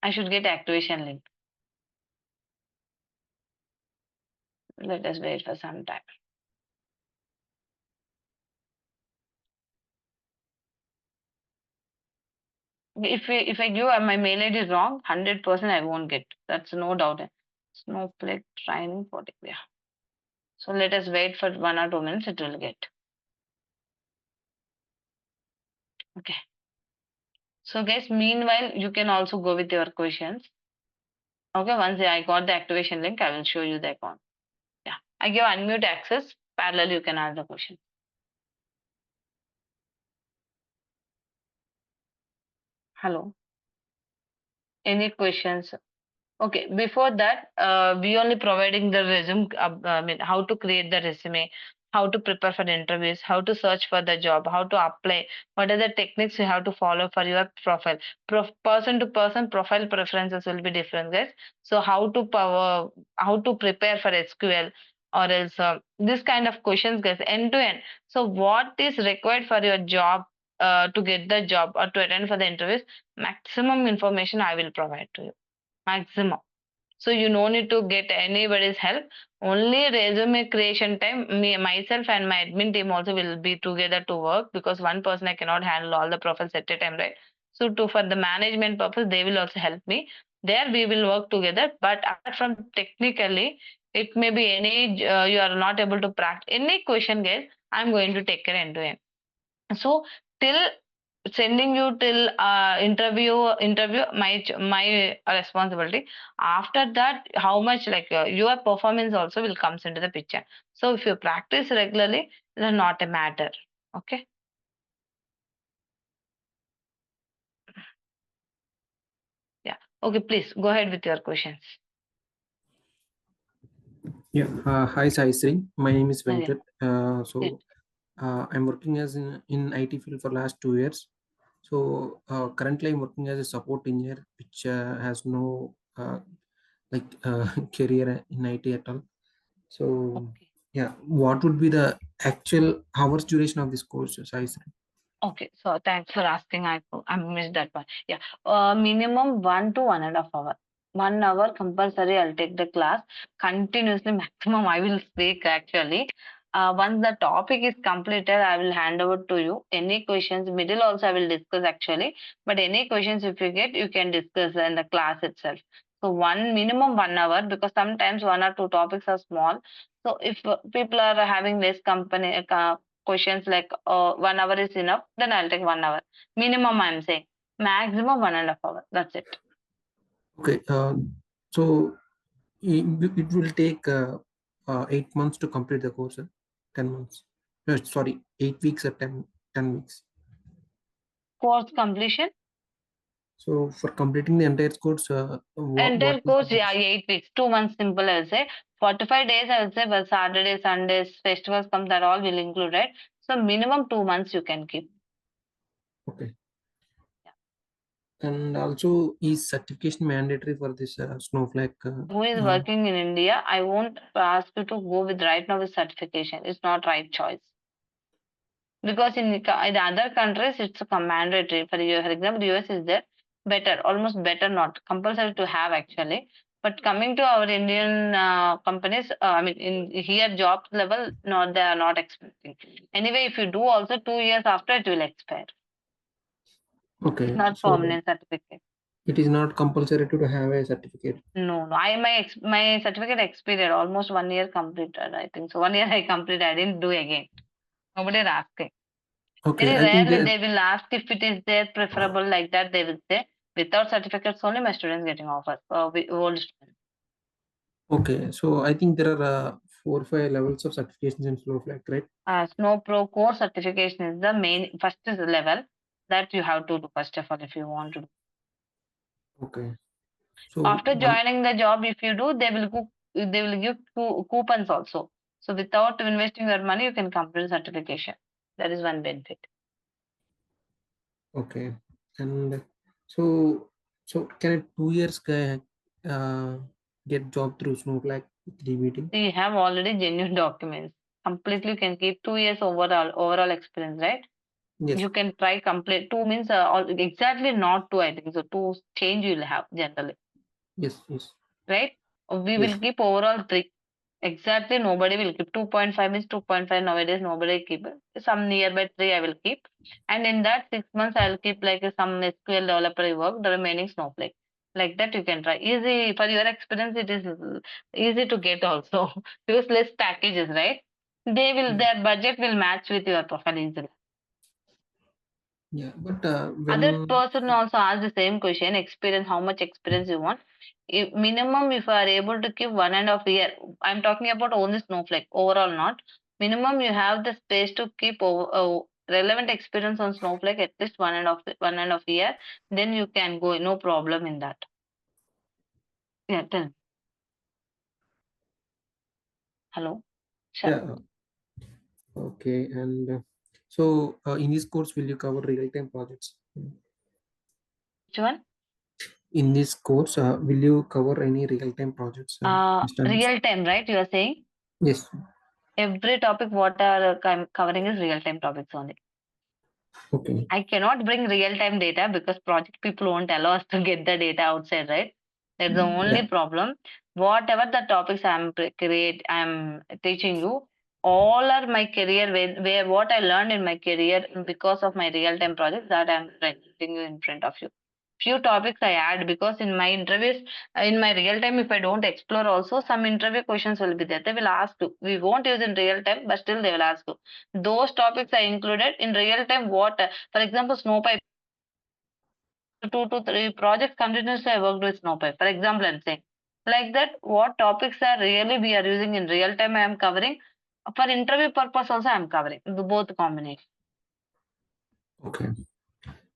I should get activation link. Let us wait for some time. If I give my mail ID is wrong, 100% I won't get. That's no doubt. Snowflake training for yeah. So let us wait for 1 or 2 minutes. It will get. Okay. So guys, meanwhile, you can also go with your questions. Okay. Once I got the activation link, I will show you the account. Yeah, I give unmute access. Parallel, you can ask the question. Hello. Any questions? Okay, before that, we only providing the resume, I mean, how to create the resume, how to prepare for the interviews, how to search for the job, how to apply, what are the techniques you have to follow for your profile. Person to person profile preferences will be different, guys. So how to prepare for SQL or else this kind of questions, guys, end to end. So what is required for your job to get the job or to attend for the interviews? Maximum information I will provide to you. Maximum. So you no need to get anybody's help. Only resume creation time, me, myself and my admin team also will be together to work because one person I cannot handle all the profiles at a time, right? So to for the management purpose, they will also help me. There we will work together. But apart from technically, it may be any you are not able to practice any question, guys. I'm going to take care end to end. So till sending you till interview my responsibility. After that, how much like your performance also will comes into the picture. So if you practice regularly, then not a matter. Okay. Yeah. Okay. Please go ahead with your questions. Yeah. Hi, Sai Sri. My name is Yeah. Venkat. I'm working as in IT field for last 2 years. So currently I'm working as a support engineer, which has no career in IT at all. So Okay. yeah, what would be the actual hours duration of this course, Sai Sri? Okay, so thanks for asking. I missed that one. Yeah, minimum 1 to 1.5 hour. 1 hour compulsory. I'll take the class continuously. Maximum I will speak actually. Once the topic is completed, I will hand over to you. Any questions? Middle also I will discuss actually. But any questions if you get, you can discuss in the class itself. So one minimum 1 hour because sometimes one or two topics are small. So if people are having less company questions like 1 hour is enough, then I'll take 1 hour. Minimum, I'm saying. Maximum 1.5 hours. That's it. Okay. So it will take 8 months to complete the course. 10 months. Sorry, 8 weeks or 10 weeks. Course completion. So for completing the entire course, what Entire is the course, yeah, duration? 8 weeks. 2 months simple, I'll say. 45 days, I will say, but Saturday, Sundays, festivals come, that all will include, right? So minimum 2 months you can keep. Okay. Yeah. And also, is certification mandatory for this Snowflake? Who is working in India, I won't ask you to go with right now with certification. It's not right choice. Because in the other countries, it's a mandatory. For you, for example, US is there better, almost better, not compulsory to have actually. But coming to our Indian companies, I mean, in here job level, no, they are not expecting. Anyway, if you do also 2 years after, it will expire. It's Okay, not so permanent certificate. it is not compulsory to have a certificate. No, no. My certificate expired almost 1 year completed. I think so. 1 year I completed. I didn't do again. Nobody is asking. Okay, Very I think rarely that. they will ask if it is there preferable like that. They will say without certificates only my students getting offers. Old students. Okay, so I think there are 4 or 5 levels of certifications in Snowflake, right? Snow Pro core certification is the main first is the level that you have to do first of all if you want to do. Okay, so After joining the job, if you do, they will give coupons also. So without investing your money, you can complete certification. That is one benefit. okay, and so can a 2 years guy get job through Snowflake with DBT? So you have already genuine documents. Completely, you can keep 2 years overall experience, right? Yes, You can try complete two means exactly not two. I think so. Two change you'll have generally, yes, right? We yes. will keep overall three. Exactly, nobody will keep 2.5 means 2.5 nowadays. Nobody keep it. Some nearby three I will keep, and in that 6 months I will keep like some SQL developer work. The remaining Snowflake. Like that you can try. Easy for your experience. It is easy to get also because less packages, right? Their budget will match with your profile easily. Yeah, but Other when person also ask the same question, experience, how much experience you want. If minimum, if you are able to keep 1.5 year, I'm talking about only Snowflake, overall not. Minimum, you have the space to keep relevant experience on Snowflake at least 1.5 year, then you can go, no problem in that. Yeah, tell me. Hello? Sure. yeah, okay, and so in this course, will you cover real-time projects? Which one? In this course, will you cover any real-time projects? Instance? Real time, right? You are saying Yes. every topic what are covering is real time topics only. Okay. I cannot bring real time data because project people won't allow us to get the data outside, right? That's the only Yeah. problem. Whatever the topics I'm teaching you, all are my career where what I learned in my career because of my real time projects that I'm presenting you in front of you. Few topics I add because in my interviews, in my real time, if I don't explore also, some interview questions will be there. They will ask you. We won't use in real time, but still they will ask you. Those topics I included in real time. What, for example, Snowpipe. 2 to 3 projects continuously I worked with Snowpipe. For example, I'm saying like that. What topics are really we are using in real time? I am covering. For interview purpose also, I am covering the both combination. Okay.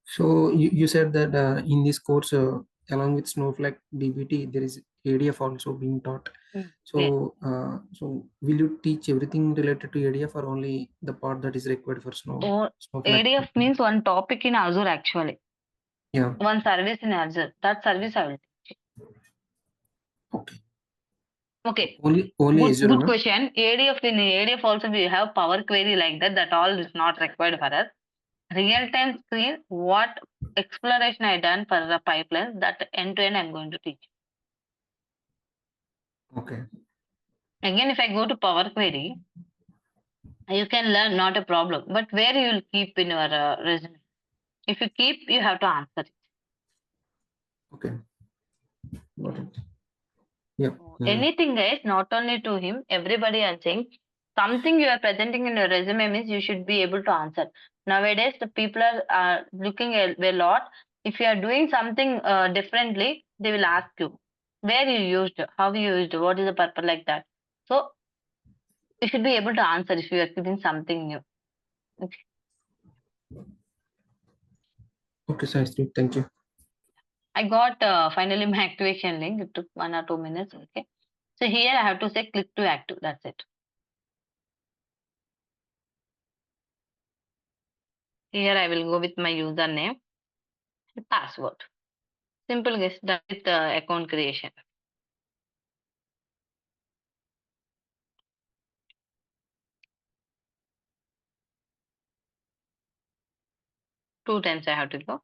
So you said that in this course, along with Snowflake DBT, there is ADF also being taught. Yeah. So will you teach everything related to ADF or only the part that is required for Snowflake? ADF means one topic in Azure actually. Yeah. One service in Azure. That service I will. Okay. Okay. Only Azure, Good no? question. ADF in ADF also we have Power Query like that. That all is not required for us. Real time screen. What exploration I done for the pipelines that end to end I'm going to teach. Okay. Again, if I go to Power Query, you can learn, not a problem. But where you will keep in your resume? If you keep, you have to answer it. Okay. Got it. Yeah. Anything, guys, not only to him, everybody I'm saying, something you are presenting in your resume means you should be able to answer. Nowadays, the people are looking a lot. If you are doing something differently, they will ask you where you used, how you used, what is the purpose like that. So you should be able to answer if you are giving something new. Okay. Okay, Sai Sri, thank you. I got finally my activation link. It took 1 or 2 minutes. Okay. So here I have to say click to active. That's it. Here I will go with my username and password. Simple, guys. Done with account creation. Two times I have to go.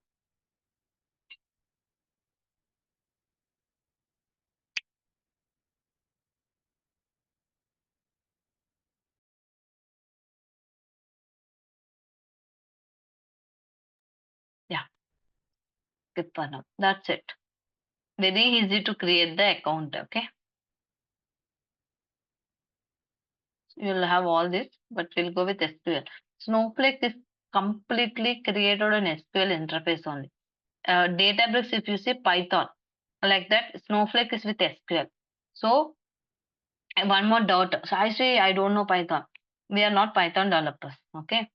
Yeah. Good for now. That's it. Very easy to create the account. Okay. You'll have all this, but we'll go with SQL. Snowflake is completely created on SQL interface only. Databricks, if you say Python, like that, Snowflake is with SQL. So, and one more doubt. So I say I don't know Python. We are not Python developers. Okay.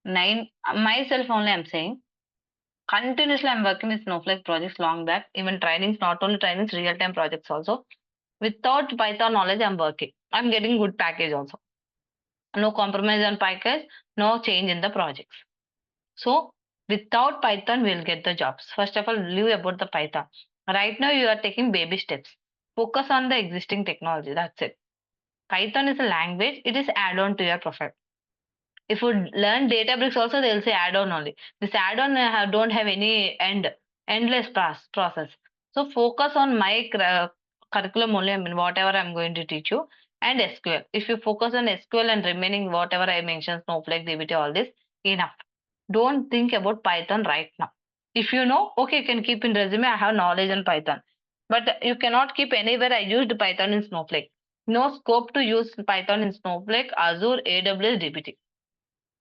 Myself only I'm saying. Continuously I'm working with Snowflake projects long back. Even trainings, not only trainings, real-time projects also. Without Python knowledge, I'm working. I'm getting good package also. No compromise on package, no change in the projects. So without Python, we'll get the jobs. First of all, leave about the Python. Right now, you are taking baby steps. Focus on the existing technology. That's it. Python is a language. It is add-on to your profile. If you learn Databricks also, they'll say add-on only. This add-on don't have any endless process. So focus on my curriculum only. I mean, whatever I'm going to teach you, and SQL. If you focus on SQL and remaining whatever I mentioned, Snowflake, DBT, all this, enough. Don't think about Python right now. If you know, okay, you can keep in resume. I have knowledge on Python, but you cannot keep anywhere. I used Python in Snowflake. No scope to use Python in Snowflake, Azure, AWS, DBT.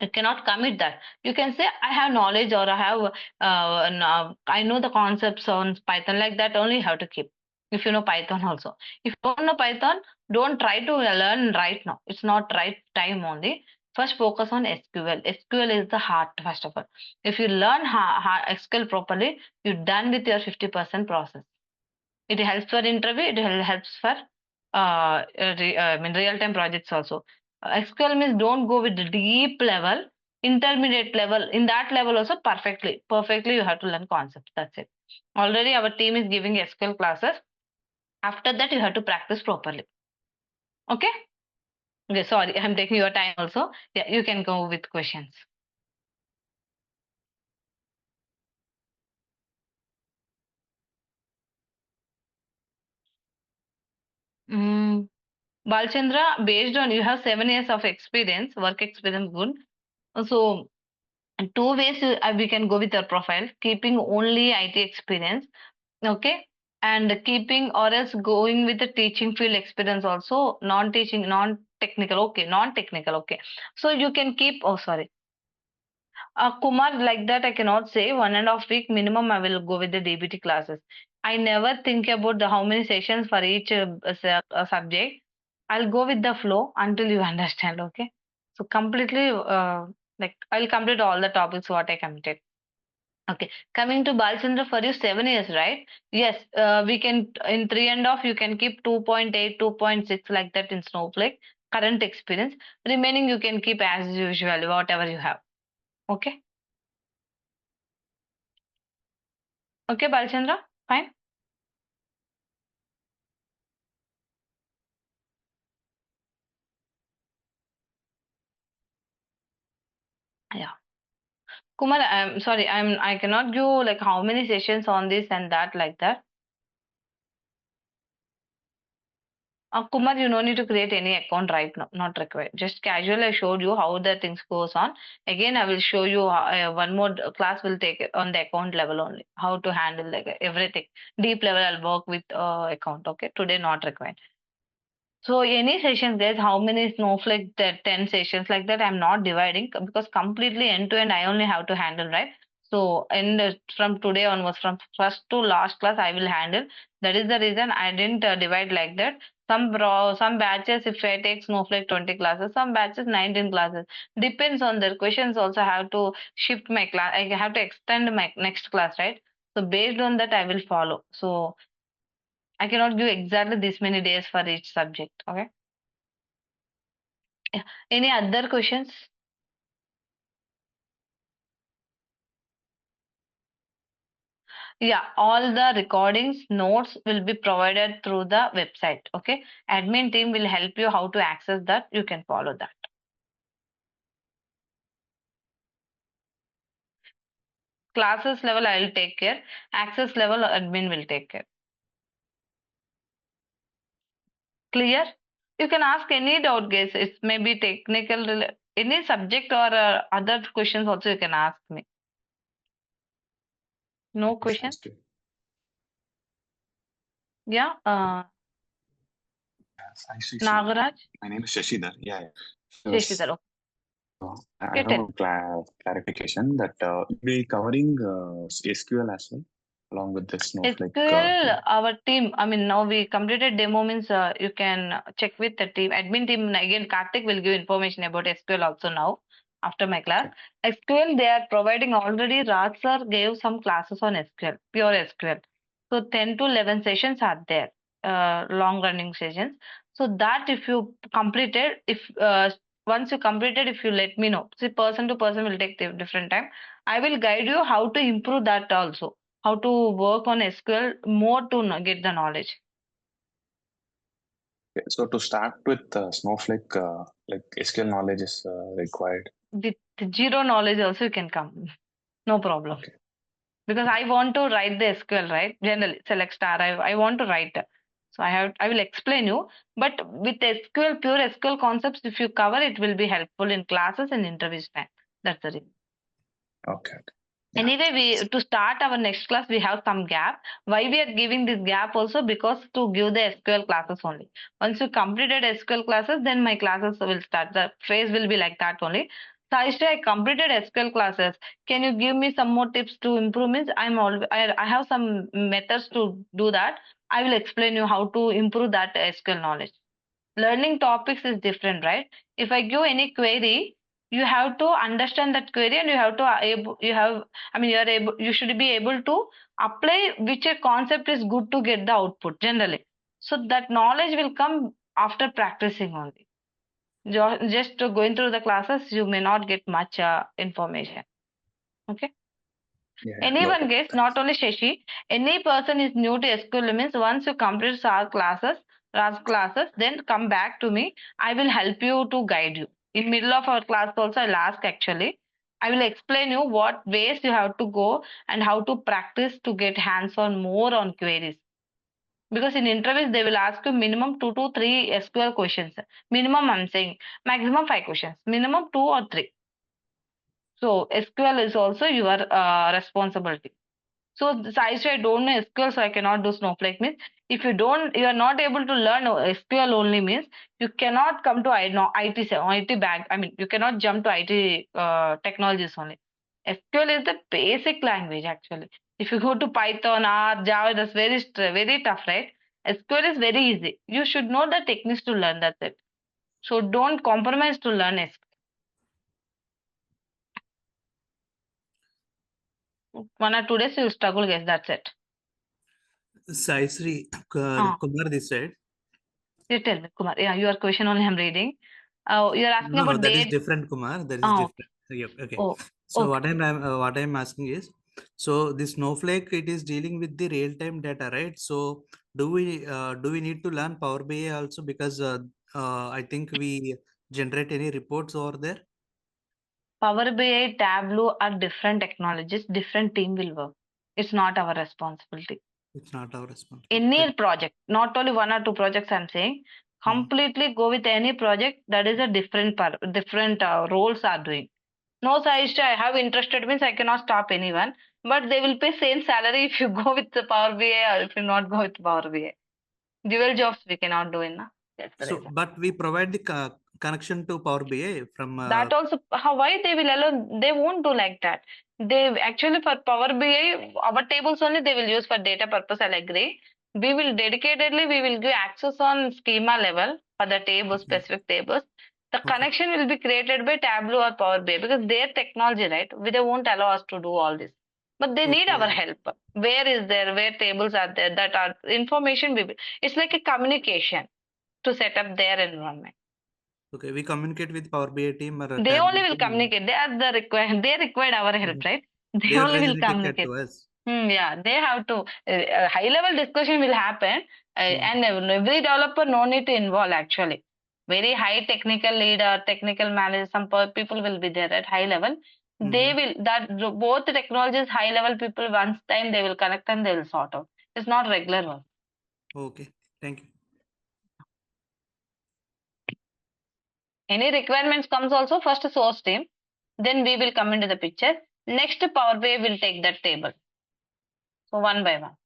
You cannot commit that. You can say I have knowledge or I have I know the concepts on Python, like that only you have to keep. If you know Python also, if you don't know Python, don't try to learn right now. It's not right time only. First focus on SQL. SQL is the heart. First of all, if you learn SQL properly, you're done with your 50% process. It helps for interview. It helps for I mean real time projects also. SQL means don't go with the deep level, intermediate level. In that level also perfectly you have to learn concepts. That's it. Already our team is giving SQL classes. After that you have to practice properly. Okay. Okay. Sorry, I'm taking your time also. Yeah, you can go with questions. Mm. Balchandra, based on you have 7 years of experience, work experience, good. So two ways we can go with your profile, keeping only IT experience, okay, and keeping or else going with the teaching field experience also, non-teaching, non-technical, okay, non-technical, okay. So you can keep, oh sorry, Kumar, like that I cannot say 1.5 week minimum I will go with the DBT classes. I never think about the how many sessions for each subject. I'll go with the flow until you understand, okay? So completely like I'll complete all the topics what I committed. Okay, coming to Balchandra, for you 7 years, right? Yes, we can in 3.5 you can keep 2.8, 2.6 like that in Snowflake current experience. Remaining you can keep as usual whatever you have. Okay, okay, Balchandra, fine. Yeah, Kumar, I'm sorry, I cannot give like how many sessions on this and that like that. Kumar, you no need to create any account right now, not required. Just casual, I showed you how the things goes on. Again, I will show you how, one more class will take it on the account level only, how to handle like everything. Deep level, I'll work with account. Okay, today not required. So any sessions, there's how many Snowflake 10 sessions like that. I'm not dividing because completely end to end I only have to handle, right? So and from today onwards, from first to last class, I will handle. That is the reason I didn't divide like that. Some batches, if I take Snowflake 20 classes, some batches 19 classes. Depends on their questions. Also have to shift my class. I have to extend my next class, right? So based on that, I will follow. So I cannot give exactly this many days for each subject. Okay. Yeah. Any other questions? Yeah, all the recordings, notes will be provided through the website. Okay. Admin team will help you how to access that. You can follow that. Classes level, I will take care. Access level, admin will take care. Clear? You can ask any doubt, guys. It's maybe technical, any subject or other questions also you can ask me. No question? Yeah. Sai Sri. Nagaraj, My name is Shashidhar. Yeah. So, Sheshidhar. I Okay, have tell. a clarification that you'll be covering SQL as well, along with the Snowflake SQL, thing. our team, I mean, now we completed demo means you can check with the team, admin team. Again, Karthik will give information about SQL also now after my class. Okay. SQL, they are providing already. Raj sir gave some classes on SQL, pure SQL. So 10 to 11 sessions are there, long running sessions. So that if you completed, if once you completed, if you let me know, see person to person will take different time. I will guide you how to improve that also, how to work on SQL more to get the knowledge. Okay. So to start with Snowflake, like SQL knowledge is required. With zero knowledge also you can come, no problem. Okay. Because I want to write the SQL, right? Generally, select star. I want to write. So I will explain you. But with SQL, pure SQL concepts, if you cover, it will be helpful in classes and interviews time. That's the reason. Okay. Yeah. Anyway, we to start our next class, we have some gap. Why we are giving this gap also? Because to give the SQL classes only. Once you completed SQL classes, then my classes will start. The phrase will be like that only. Saisri, I completed SQL classes. Can you give me some more tips to improve? Means I have some methods to do that. I will explain you how to improve that SQL knowledge. Learning topics is different, right? If I give any query, you have to understand that query and you have to you have, I mean, you should be able to apply which a concept is good to get the output generally. So that knowledge will come after practicing only. Just going through the classes, you may not get much information. Okay. Yeah. Anyone guess, not only Shashi, any person is new to SQL means once you complete RAS classes, then come back to me. I will help you to guide you. In middle of our class also, I'll ask actually. I will explain you what ways you have to go and how to practice to get hands-on more on queries. Because in interviews, they will ask you minimum 2 to 3 SQL questions. Minimum, I'm saying, maximum 5 questions. Minimum 2 or 3. So SQL is also your responsibility. So Sai Sri, I don't know SQL, so I cannot do Snowflake means if you are not able to learn SQL only means you cannot come to IT back. I mean, you cannot jump to IT technologies only. SQL is the basic language actually. If you go to Python or Java, that's very tough, right? SQL is very easy. You should know the techniques to learn. That's it. So don't compromise to learn SQL. 1 or 2 days you'll struggle, guys. That's it. Sai Sri, Ah. Kumar this side. You tell me, Kumar. Yeah, your question only I'm reading. You're asking No, about that is date. different, Kumar. That is Oh, different. Yep. Okay. oh, So okay. what I'm asking is, so the Snowflake, it is dealing with the real-time data, right? So do we need to learn Power BI also, because I think we generate any reports over there? Power BI, Tableau are different technologies. Different team will work. It's not our responsibility. It's not our responsibility. Any project, not only 1 or 2 projects I'm saying, completely go with any project that is a different roles are doing. No, Saishta, I have interested means I cannot stop anyone, but they will pay same salary if you go with the Power BI or if you not go with Power BI. Dual jobs we cannot do in. That's the So, reason. but we provide the connection to Power BI from. That also, why they will allow? They won't do like that. They actually for Power BI, our tables only they will use for data purpose. I'll agree. We will dedicatedly we will give access on schema level for the tables, specific tables. The connection will be created by Tableau or Power BI because their technology, right? They won't allow us to do all this. But they need our help. Where tables are there, that are information. It's like a communication to set up their environment. Okay, we communicate with Power BI team or They Tableau only will team. communicate. They are the required. They required our help, right? They are only will raising a ticket communicate. to us. Yeah, they have to. High level discussion will happen, and every developer no need to involve actually. Very high technical leader, technical manager, some people will be there at high level. They will both the technologies high level people once time they will connect and they will sort out. It's not regular one. Okay, thank you. Any requirements comes also first source team, then we will come into the picture. Next Power BI will take that table. So one by one.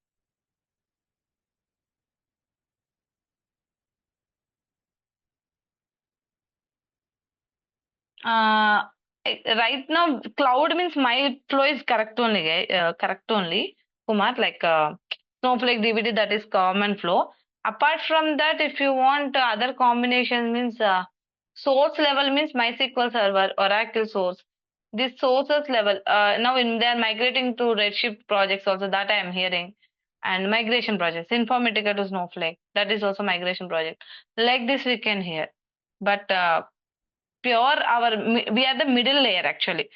Right now, cloud means my flow is correct only, Kumar, like Snowflake DBT, that is common flow. Apart from that, if you want other combinations, means source level means MySQL Server, Oracle source. This sources level, now they are migrating to Redshift projects also, that I am hearing. And migration projects, Informatica to Snowflake, that is also migration project. Like this we can hear. But we are the middle layer actually.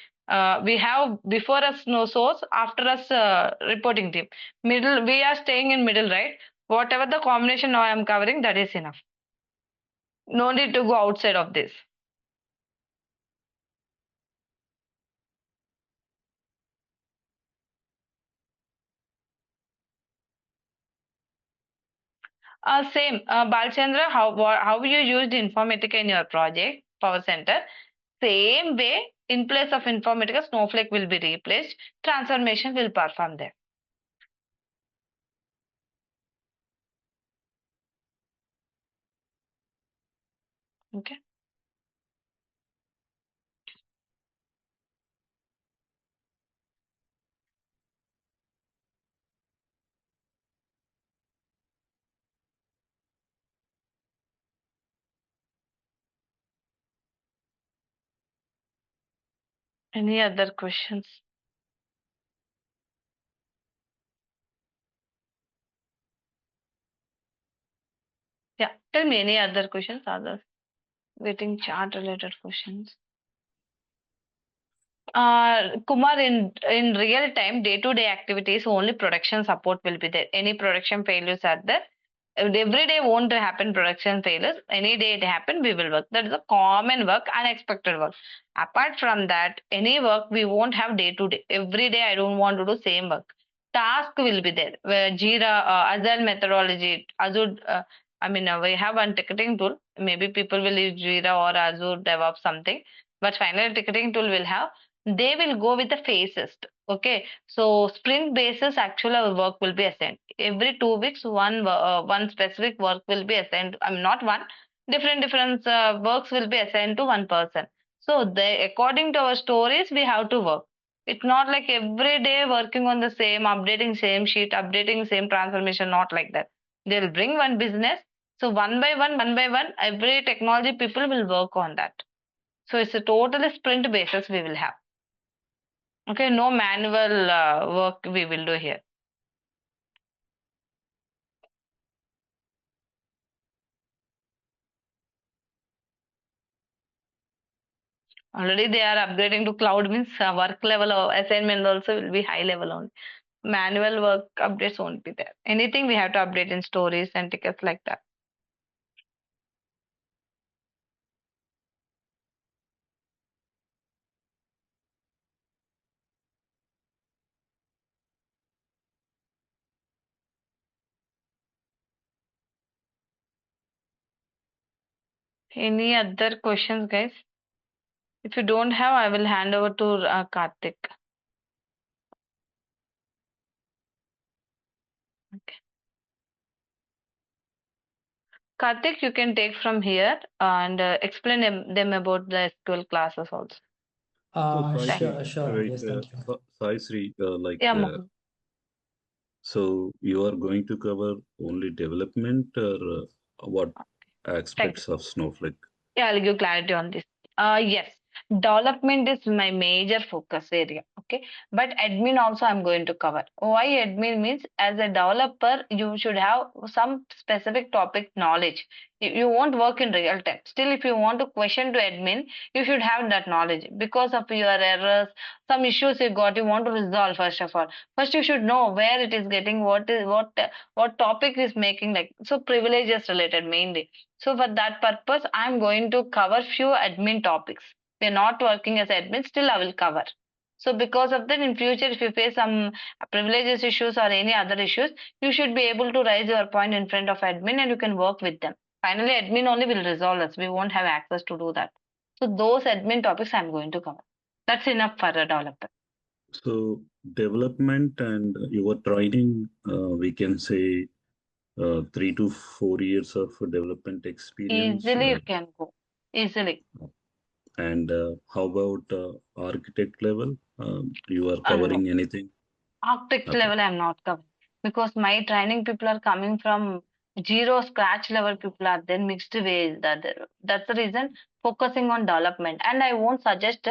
We have before us no source, after us reporting team. Middle, we are staying in middle, right? Whatever the combination now I am covering, that is enough. No need to go outside of this. Same, Balchandra, how you used Informatica in your project, Power Center? Same way, in place of Informatica, Snowflake will be replaced. Transformation will perform there. Okay. Any other questions? Yeah, tell me any other questions, others. Waiting chart related questions. Kumar, in real time, day-to-day activities, only production support will be there. Any production failures are there. Every day won't happen production failures. Any day it happen, we will work. That is a common work, unexpected work. Apart from that, any work we won't have day-to-day. Every day I don't want to do same work. Task will be there. Where Jira, Agile methodology, Azure. We have one ticketing tool. Maybe people will use Jira or Azure DevOps something. But finally, ticketing tool will have they will go with the phases. Okay, so sprint basis actually our work will be assigned every 2 weeks. One specific work will be assigned. I mean, not one, different works will be assigned to one person. So they, according to our stories, we have to work. It's not like every day working on the same, updating same sheet, updating same transformation. Not like that. They'll bring one business. So one by one, every technology people will work on that. So it's a totally sprint basis we will have. Okay, no manual work we will do here. Already they are upgrading to cloud means work level or assignment also will be high level only. Manual work updates won't be there. Anything we have to update in stories and tickets like that. Any other questions, guys? If you don't have, I will hand over to Karthik. Okay. Karthik, you can take from here and explain them about the SQL classes also. So Sai Sri, Sure. Yes, thank you. Sai Sri, Yeah, Mohan. so you are going to cover only development or what Thank aspects of Snowflake? Yeah, I'll give clarity on this. Yes, development is my major focus area. Okay, but admin also I'm going to cover. Why admin means as a developer, you should have some specific topic knowledge. You won't work in real time. Still, if you want to question to admin, you should have that knowledge because of your errors, some issues you got, you want to resolve first of all. First, you should know where it is getting, what topic is making like so privileges related mainly. So for that purpose, I'm going to cover few admin topics. We're not working as admin, still I will cover. So because of that, in future, if you face some privileges issues or any other issues, you should be able to raise your point in front of admin and you can work with them. Finally, admin only will resolve us. We won't have access to do that. So those admin topics I'm going to cover. That's enough for a developer. So development and your training, we can say 3 to 4 years of development experience. Easily you can go. Easily. And how about architect level? You are No. covering anything? Architect Okay. level I'm not covering because my training people are coming from zero scratch level people are there mixed ways that's the reason focusing on development. And I won't suggest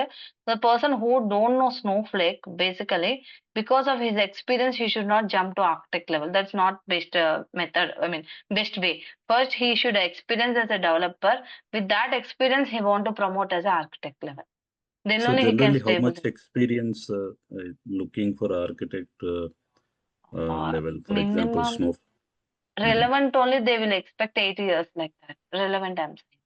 the person who don't know Snowflake basically because of his experience he should not jump to architect level. That's not best method. I mean best way. First he should experience as a developer. With that experience he want to promote as an architect level, then So only he can generally, how stay much with it. experience looking for architect level? For example, Minimum Snow. relevant only they will expect 8 years like that. Relevant I'm saying.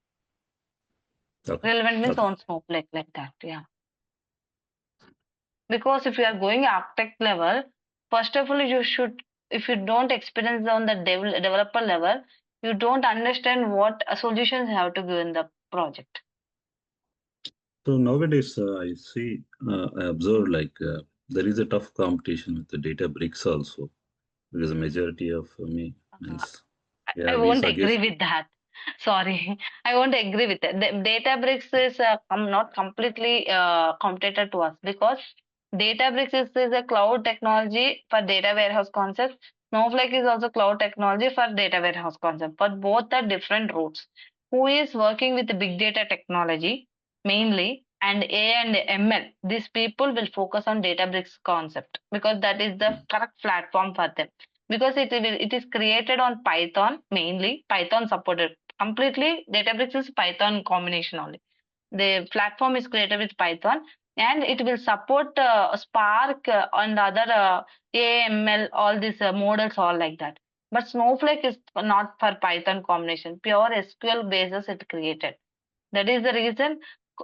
Okay. Relevant means Okay. on Snowflake like that, yeah. Because if you are going architect level, first of all you should, if you don't experience on the developer level, you don't understand what solutions you have to give in the project. So nowadays, I see, I observe like there is a tough competition with the data bricks also, because the majority of me means, I we won't agree suggest. with that. Sorry, I won't agree with that. The Databricks is not completely competitor to us because Databricks is a cloud technology for data warehouse concept. Snowflake is also cloud technology for data warehouse concept, but both are different routes. Who is working with the big data technology mainly and A and ML? These people will focus on Databricks concept because that is the correct platform for them because it is created on Python mainly. Python supported completely. Databricks is Python combination only. The platform is created with Python and it will support Spark and other AML, all these models, all like that. But Snowflake is not for Python combination. Pure SQL basis it created. That is the reason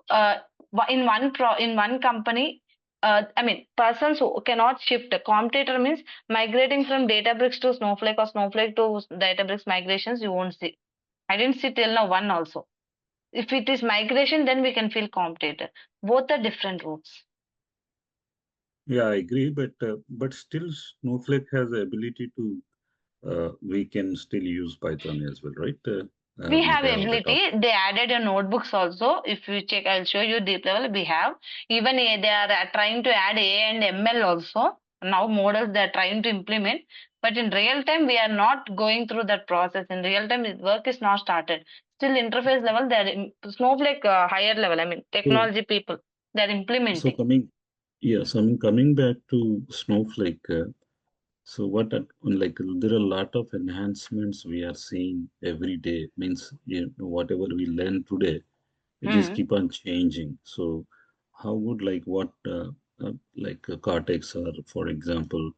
uh, in one company, I mean, persons who cannot shift. A competitor means migrating from Databricks to Snowflake or Snowflake to Databricks migrations. You won't see. I didn't see till now one also. If it is migration, then we can feel competitor. Both are different routes. Yeah, I agree, but still Snowflake has the ability to we can still use Python as well, right? We We have have that ability. option. They added a notebooks also. If you check, I'll show you deep level. We have even they are trying to add AI and ML also. Now models they are trying to implement, but in real time we are not going through that process. In real time, work is not started. Still interface level, they are Snowflake higher level. I mean So, technology people they are so implementing. yes, I mean coming back to Snowflake. So like there are a lot of enhancements we are seeing every day. Means whatever we learn today, it is Hmm. keep on changing. So how would like what Cortex or for example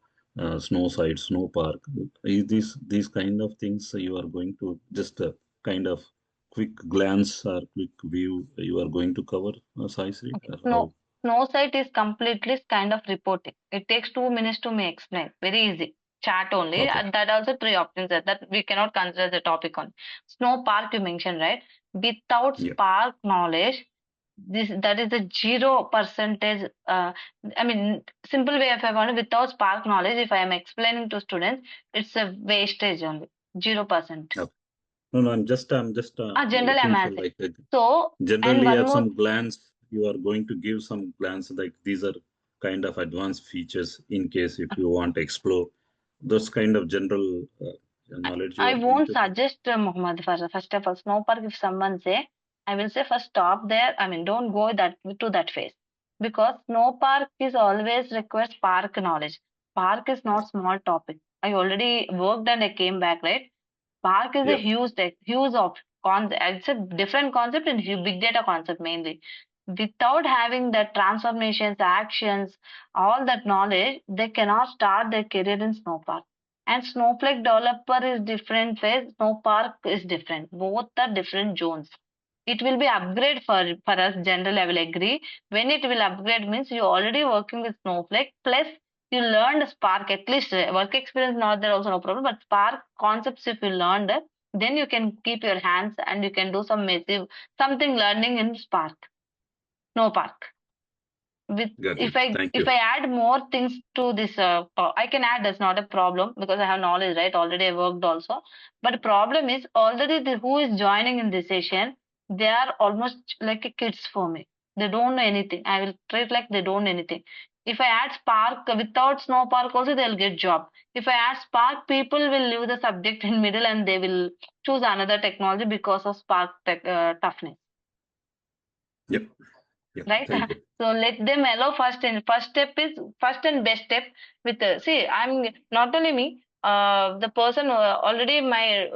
Snowside, Snowpark, is these kind of things you are going to just a kind of quick glance or quick view you are going to cover, Sai Sri, Okay. or how? Snowsight is completely kind of reporting. It takes 2 minutes to me explain. Very easy. Chat only. Okay. And that also three options that we cannot consider the topic on. Snowpark you mentioned, right? Without Yeah. Spark knowledge, this that is a 0%. I mean, simple way if I want without Spark knowledge, if I am explaining to students, it's a wastage only. 0%. Okay. No, I'm just General I'm looking for asking. like So, and generally one at more. some glance, you are going to give some glance like these are kind of advanced features in case if you want to explore those kind of general knowledge you I are going won't to give. suggest Muhammad first of all. Snowpark, if someone say, I will say first stop there. I mean, don't go that to that phase because Snowpark is always requires Spark knowledge. Spark is not small topic. I already worked and I came back, right? Spark is a Yeah, huge of concept. It's a different concept and big data concept mainly. Without having that transformations, actions, all that knowledge, they cannot start their career in Snowpark. And Snowflake Developer is different phase, Snowpark is different. Both are different zones. It will be upgrade for us general, I will agree. When it will upgrade means you already working with Snowflake plus you learned Spark, at least work experience not there also no problem, but Spark concepts if you learned, then you can keep your hands and you can do some massive something learning in Spark, Snowpark. With got it. Thank if you. I add more things to this, I can add. That's not a problem because I have knowledge, right? Already I worked also. But problem is already who is joining in this session, they are almost like a kids for me. They don't know anything. I will treat like they don't know anything. If I add Spark without Snowpark also, they'll get job. If I add Spark, people will leave the subject in middle and they will choose another technology because of Spark toughness, Yep. Yep. right? Thank you. So let them allow first, and first step is first and best step with see I'm not only me, the person already my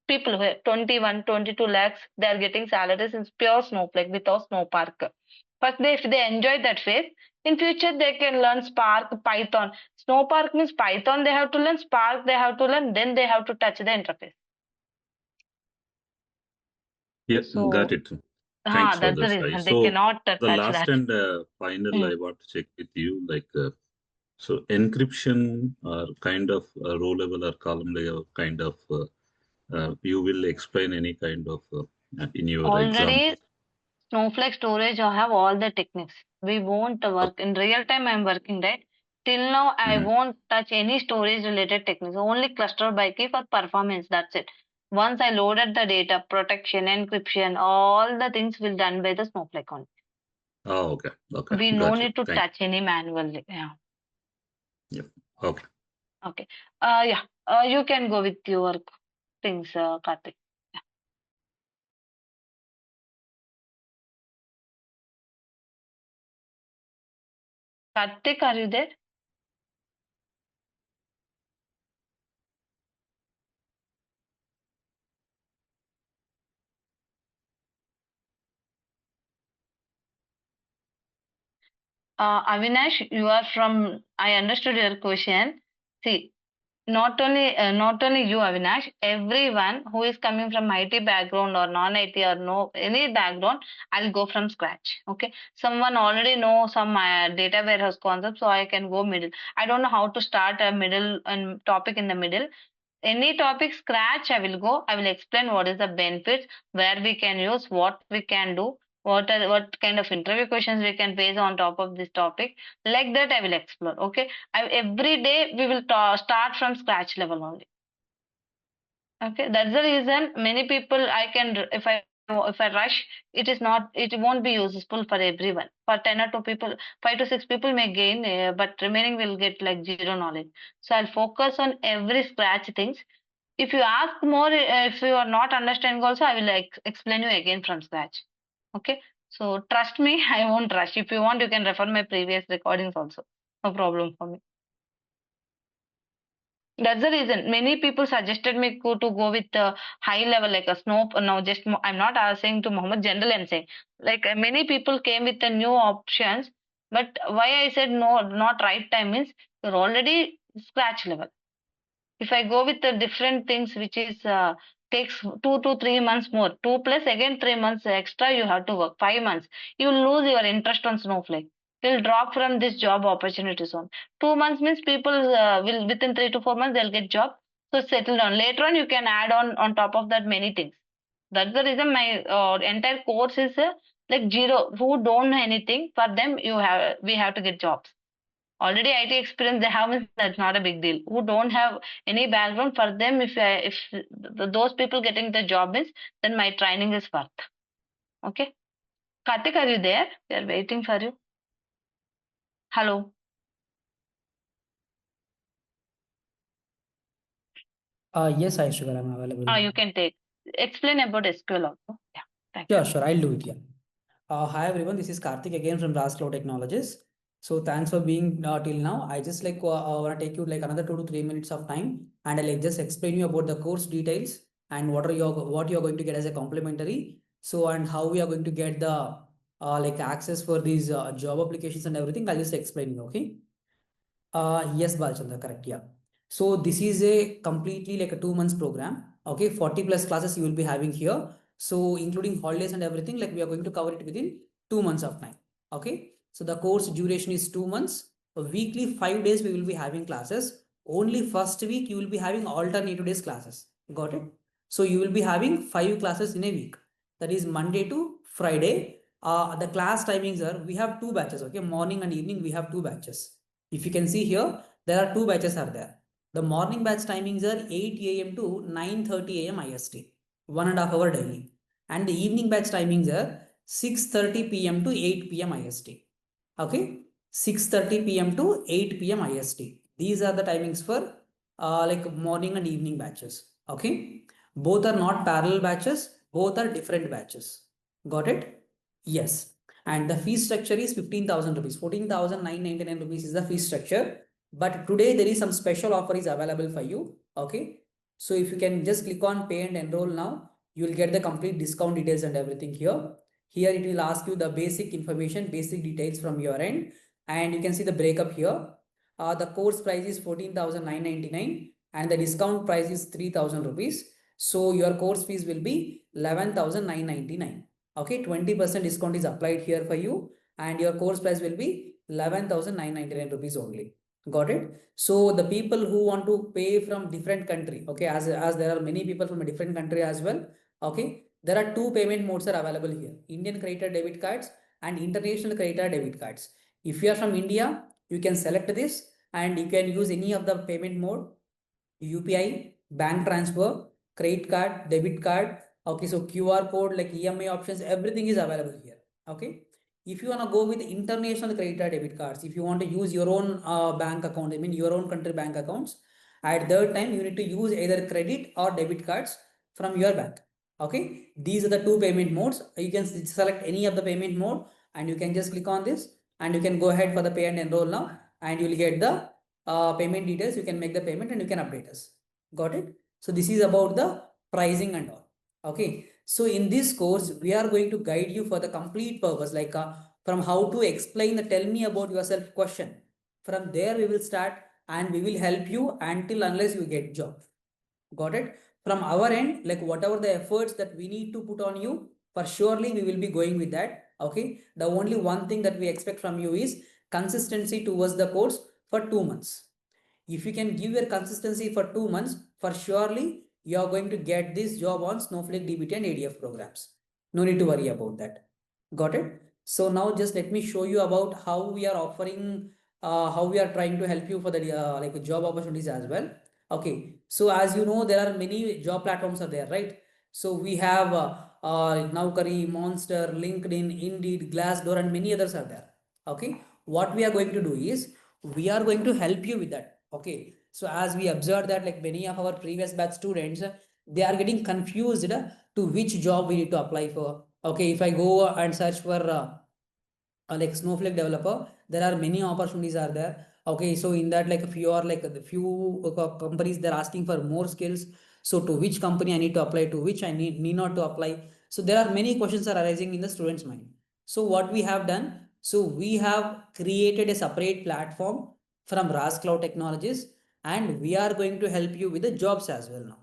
people who are 21 22 lakhs they are getting salaries in pure Snowflake without Snowpark. First if they enjoy that phase, in future they can learn Spark, Python. Snowpark means Python they have to learn, Spark they have to learn, then they have to touch the interface. Yep. Got So it. Thanks for that's the this, Sai. reason they So cannot the touch last that. and final, I want to check with you like. So encryption or kind of row level or column layer kind of you will explain any kind of in your example. Already Snowflake storage, I have all the techniques. We won't Okay. work in real time. I'm working right. Till now, I Mhm. won't touch any storage related techniques. Only cluster by key for performance. That's it. Once I loaded the data, protection, encryption, all the things will done by the Snowflake only. Oh, okay. Okay. We no Got you. need to Thank touch any manually. Yeah. you. Yeah. Okay. Okay. Yeah. You can go with your things, Karthik. Karthik, are you there? Avinash, you are from. I understood your question. See, not only you Avinash, everyone who is coming from IT background or non-IT or no any background, I'll go from scratch. Okay, someone already know some data warehouse concept, so I can go middle. I don't know how to start a middle and topic in the middle. Any topic scratch I will go. I will explain what is the benefits, where we can use, what we can do. what kind of interview questions we can base on top of this topic. Like that, I will explore. Okay, every day we will start from scratch level only. Okay, that's the reason many people if I rush, it won't be useful for everyone. For 10 or 2 people, 5 to 6 people may gain, but remaining will get like zero knowledge. So I'll focus on every scratch things. If you ask more, if you are not understanding also, I will explain you again from scratch. Okay, so trust me, I won't rush. If you want, you can refer my previous recordings also. No problem for me. That's the reason many people suggested me to go with the high level like a snow. No, just I'm not saying to Mohammed general. I'm saying like many people came with the new options, but why I said no, not right time means you're already scratch level. If I go with the different things, which is takes 2 to 3 months more, 2 plus again 3 months extra, you have to work 5 months. You lose your interest on Snowflake. You'll drop from this job opportunity zone. 2 months means people will within 3 to 4 months they'll get job. So settle down. Later on, you can add on top of that many things. That's the reason my entire course is like zero. Who don't know anything, for them we have to get jobs. Already IT experience they have, means that's not a big deal. Who don't have any background, for them, if those people getting the job means, then my training is worth. Okay, Karthik, are you there? We are waiting for you. Hello. Yes, I sugar, I'm available. You can explain about SQL also. Yeah, thank you. Sure, I'll do it. Yeah. Hi everyone, this is Karthik again from RajCloud Technologies. So thanks for being till now. I just like want to take you like another 2 to 3 minutes of time, and I'll like just explain you about the course details and what you're going to get as a complimentary. So and how we are going to get the like access for these job applications and everything. I'll just explain you. Okay. Yes, Balchandra, correct. Yeah. So this is a completely like a 2 months program. Okay, 40 plus classes you will be having here. So including holidays and everything, like we are going to cover it within 2 months of time. Okay. So the course duration is 2 months. Weekly 5 days we will be having classes. Only first week you will be having alternative days classes. Got it? So you will be having 5 classes in a week. That is Monday to Friday. The class timings are, we have 2 batches. Okay, morning and evening we have 2 batches. If you can see here, there are 2 batches are there. The morning batch timings are 8 a.m. to 9:30 a.m. IST, 1.5 hour daily. And the evening batch timings are 6:30 p.m. to 8 p.m. IST. Okay, 6:30 p.m. to 8 p.m. IST. These are the timings for like morning and evening batches. Okay, both are not parallel batches, both are different batches. Got it? Yes. And the fee structure is 15,000 rupees. 14,999 rupees is the fee structure. But today there is some special offer is available for you. Okay. So if you can just click on pay and enroll now, you will get the complete discount details and everything here. Here it will ask you the basic information, basic details from your end. And you can see the breakup here. The course price is 14,999 and the discount price is 3,000 rupees. So your course fees will be 11,999. Okay, 20% discount is applied here for you and your course price will be 11,999 rupees only. Got it? So the people who want to pay from different country, okay, as there are many people from a different country as well, okay, there are 2 payment modes are available here, Indian credit debit cards and international credit debit cards. If you are from India, you can select this and you can use any of the payment mode, UPI, bank transfer, credit card, debit card. Okay, so QR code like EMI options, everything is available here. Okay, if you want to go with international credit card debit cards, if you want to use your own bank account, I mean your own country bank accounts, at that time you need to use either credit or debit cards from your bank. Okay, these are the 2 payment modes. You can select any of the payment mode and you can just click on this and you can go ahead for the pay and enroll now and you will get the payment details. You can make the payment and you can update us. Got it? So this is about the pricing and all. Okay, so in this course we are going to guide you for the complete purpose, like from how to explain the tell me about yourself question. From there we will start and we will help you until unless you get job. Got it? From our end, like whatever the efforts that we need to put on you, for surely we will be going with that. Okay, the only one thing that we expect from you is consistency towards the course for 2 months. If you can give your consistency for 2 months, for surely you are going to get this job on Snowflake DBT and ADF programs. No need to worry about that. Got it? So now just let me show you about how we are offering, how we are trying to help you for the like job opportunities as well. Okay, so as you know, there are many job platforms are there, right? So we have Naukri, Monster, LinkedIn, Indeed, Glassdoor, and many others are there. Okay, what we are going to do is we are going to help you with that. Okay, so as we observed that like many of our previous batch students, they are getting confused to which job we need to apply for. Okay, if I go and search for like Snowflake developer, there are many opportunities are there. Okay, so in that like if you are like the few companies, they're asking for more skills. So to which company I need to apply, to which I need not to apply. So there are many questions are arising in the student's mind. So what we have done, so we have created a separate platform from RajCloud Technologies, and we are going to help you with the jobs as well now.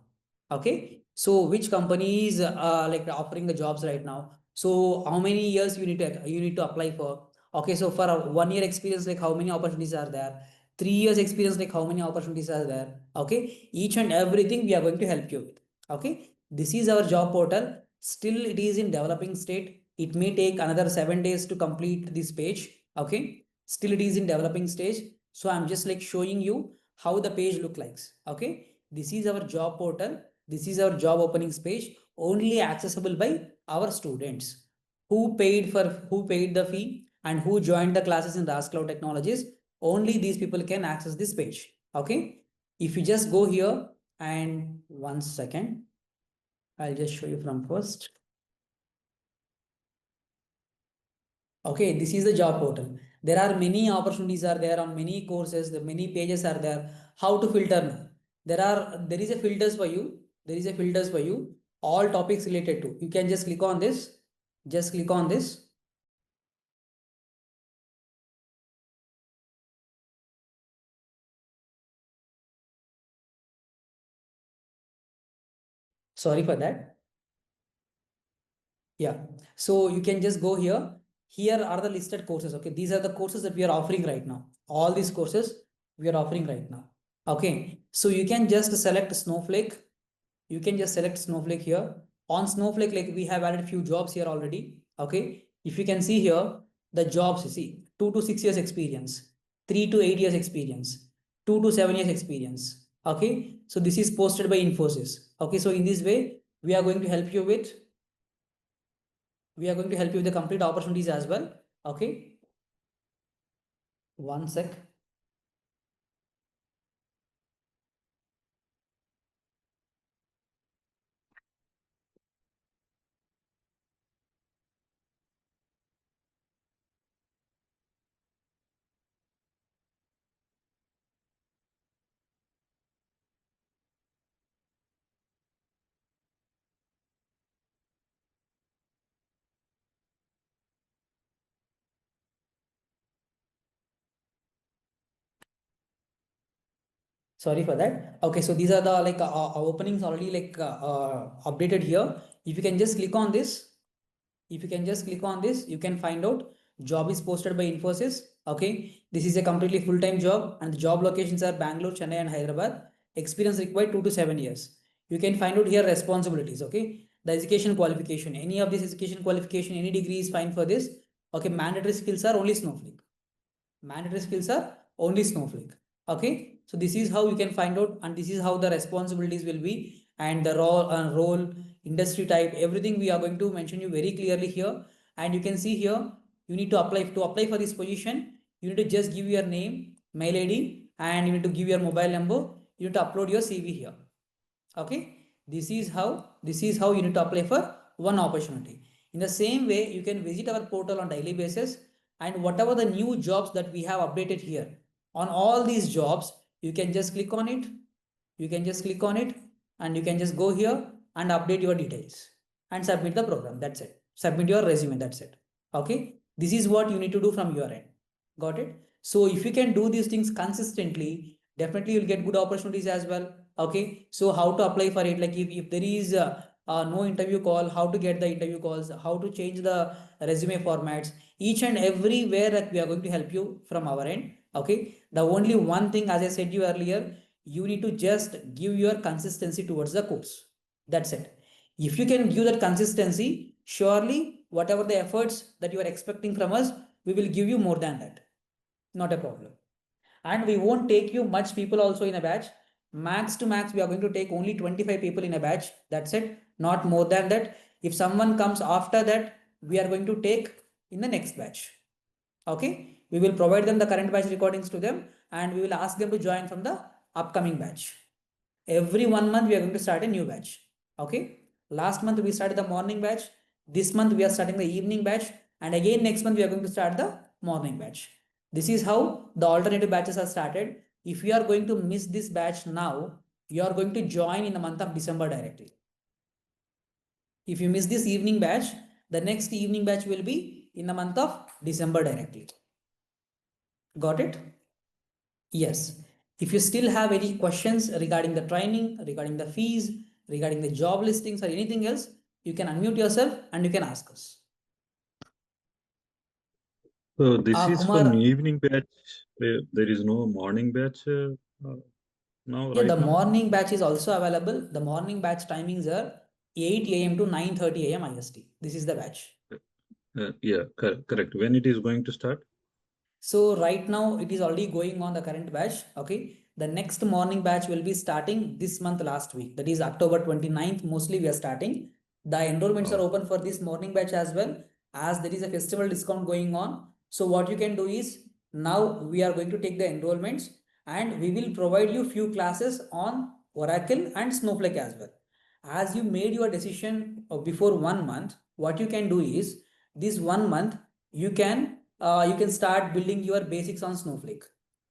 Okay, so which companies like offering the jobs right now? So how many years you need to apply for? Okay, so for a 1 year experience, like how many opportunities are there? 3 years experience, like how many opportunities are there? Okay, each and everything we are going to help you with. Okay, this is our job portal. Still, it is in developing state. It may take another 7 days to complete this page. Okay, still it is in developing stage. So I'm just like showing you how the page look like. Okay, this is our job portal. This is our job openings page, only accessible by our students who paid the fee and who joined the classes in RajCloud Technologies. Only these people can access this page. Okay, if you just go here and 1 second, I'll just show you from first. Okay, this is the job portal. There are many opportunities are there on many courses, the many pages are there. How to filter now? There is a filters for you. There is a filters for you. All topics related to. You can just click on this. Just click on this. Sorry for that. Yeah. So you can just go here. Here are the listed courses. Okay. These are the courses that we are offering right now. All these courses we are offering right now. Okay. So you can just select Snowflake. You can just select Snowflake here. On Snowflake, like we have added few jobs here already. Okay. If you can see here, the jobs, you see 2 to 6 years experience, 3 to 8 years experience, 2 to 7 years experience. Okay. So this is posted by Infosys. Okay. So in this way, we are going to help you with the complete opportunities as well. Okay. 1 sec. Sorry for that. Okay, so these are the like openings already like updated here. If you can just click on this, you can find out job is posted by Infosys. Okay, this is a completely full-time job, and the job locations are Bangalore, Chennai, and Hyderabad. Experience required 2 to 7 years. You can find out here responsibilities. Okay, the education qualification, any of this education qualification, any degree is fine for this. Okay, mandatory skills are only Snowflake. Mandatory skills are only Snowflake. Okay, so this is how you can find out, and this is how the responsibilities will be, and the role, industry type, everything we are going to mention you very clearly here. And you can see here, you need to apply for this position. You need to just give your name, mail ID, and you need to give your mobile number. You need to upload your CV here. Okay, this is how you need to apply for one opportunity. In the same way, you can visit our portal on daily basis, and whatever the new jobs that we have updated here, on all these jobs, you can just click on it. You can just click on it, and you can just go here and update your details and submit the program. That's it. Submit your resume. That's it. Okay, this is what you need to do from your end. Got it? So if you can do these things consistently, definitely you'll get good opportunities as well. Okay, so how to apply for it? Like if there is no interview call, how to get the interview calls, how to change the resume formats, each and everywhere that we are going to help you from our end. Okay, the only one thing, as I said you earlier, you need to just give your consistency towards the course. That's it. If you can give that consistency, surely whatever the efforts that you are expecting from us, we will give you more than that. Not a problem. And we won't take you much people also in a batch. Max to max, we are going to take only 25 people in a batch. That's it. Not more than that. If someone comes after that, we are going to take in the next batch. Okay. We will provide them the current batch recordings to them and we will ask them to join from the upcoming batch. Every 1 month, we are going to start a new batch. Okay. Last month, we started the morning batch. This month, we are starting the evening batch. And again, next month, we are going to start the morning batch. This is how the alternative batches are started. If you are going to miss this batch now, you are going to join in the month of December directly. If you miss this evening batch, the next evening batch will be in the month of December directly. Got it? Yes. If you still have any questions regarding the training, regarding the fees, regarding the job listings or anything else, you can unmute yourself and you can ask us. So this is Kumar, for evening batch. There is no morning batch now. Yeah, right the now? morning batch is also available. The morning batch timings are 8 a.m. to 9:30 a.m. IST. This is the batch. Yeah, correct. When it is going to start? So right now it is already going on the current batch. Okay. The next morning batch will be starting this month last week. That is October 29th. Mostly we are starting. The enrollments are open for this morning batch as well, as there is a festival discount going on. So what you can do is now we are going to take the enrollments and we will provide you few classes on Oracle and Snowflake as well. As you made your decision before 1 month, what you can do is this 1 month you can start building your basics on Snowflake.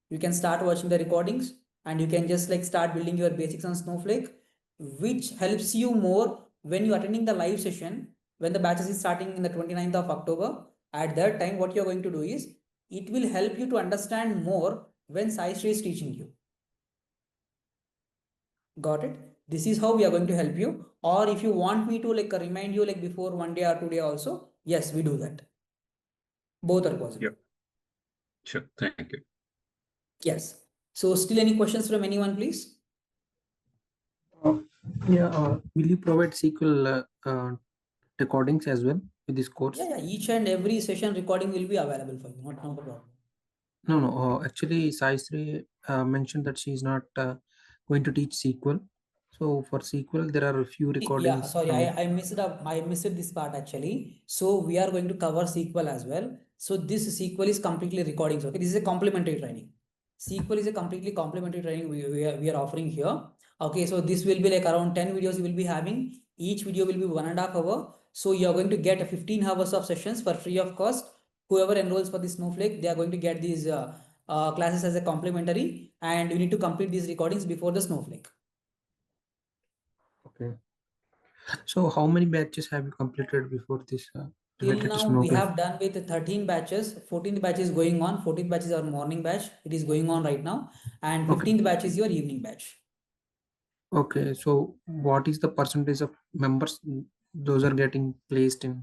You can start watching the recordings and you can just like start building your basics on Snowflake, which helps you more when you're attending the live session, when the batches is starting in the 29th of October. At that time, what you're going to do is, it will help you to understand more when Sai Sri is teaching you. Got it? This is how we are going to help you. Or if you want me to like remind you like before 1 day or 2 day also, yes, we do that. Both are possible. Yeah. Sure. Thank you. Yes. So still any questions from anyone, please? Will you provide SQL recordings as well with this course? Yeah, each and every session recording will be available for you, not a problem. No. Actually, Sai Sri mentioned that she is not going to teach SQL. So for SQL, there are a few recordings. Yeah, sorry, I missed this part actually. So we are going to cover SQL as well. So this SQL is completely recordings. Okay, this is a complementary training. SQL is a completely complementary training we are offering here. Okay, so this will be like around 10 videos you will be having. Each video will be 1.5 hours. So you are going to get 15 hours of sessions for free of cost. Whoever enrolls for the Snowflake, they are going to get these classes as a complimentary, and you need to complete these recordings before the Snowflake. Okay. So how many batches have you completed before this? Till now, we have done with 13 batches. 14th batch is going on. 14th batch is our morning batch. It is going on right now. And 15th batch is your evening batch. Okay. So what is the percentage of members those are getting placed in?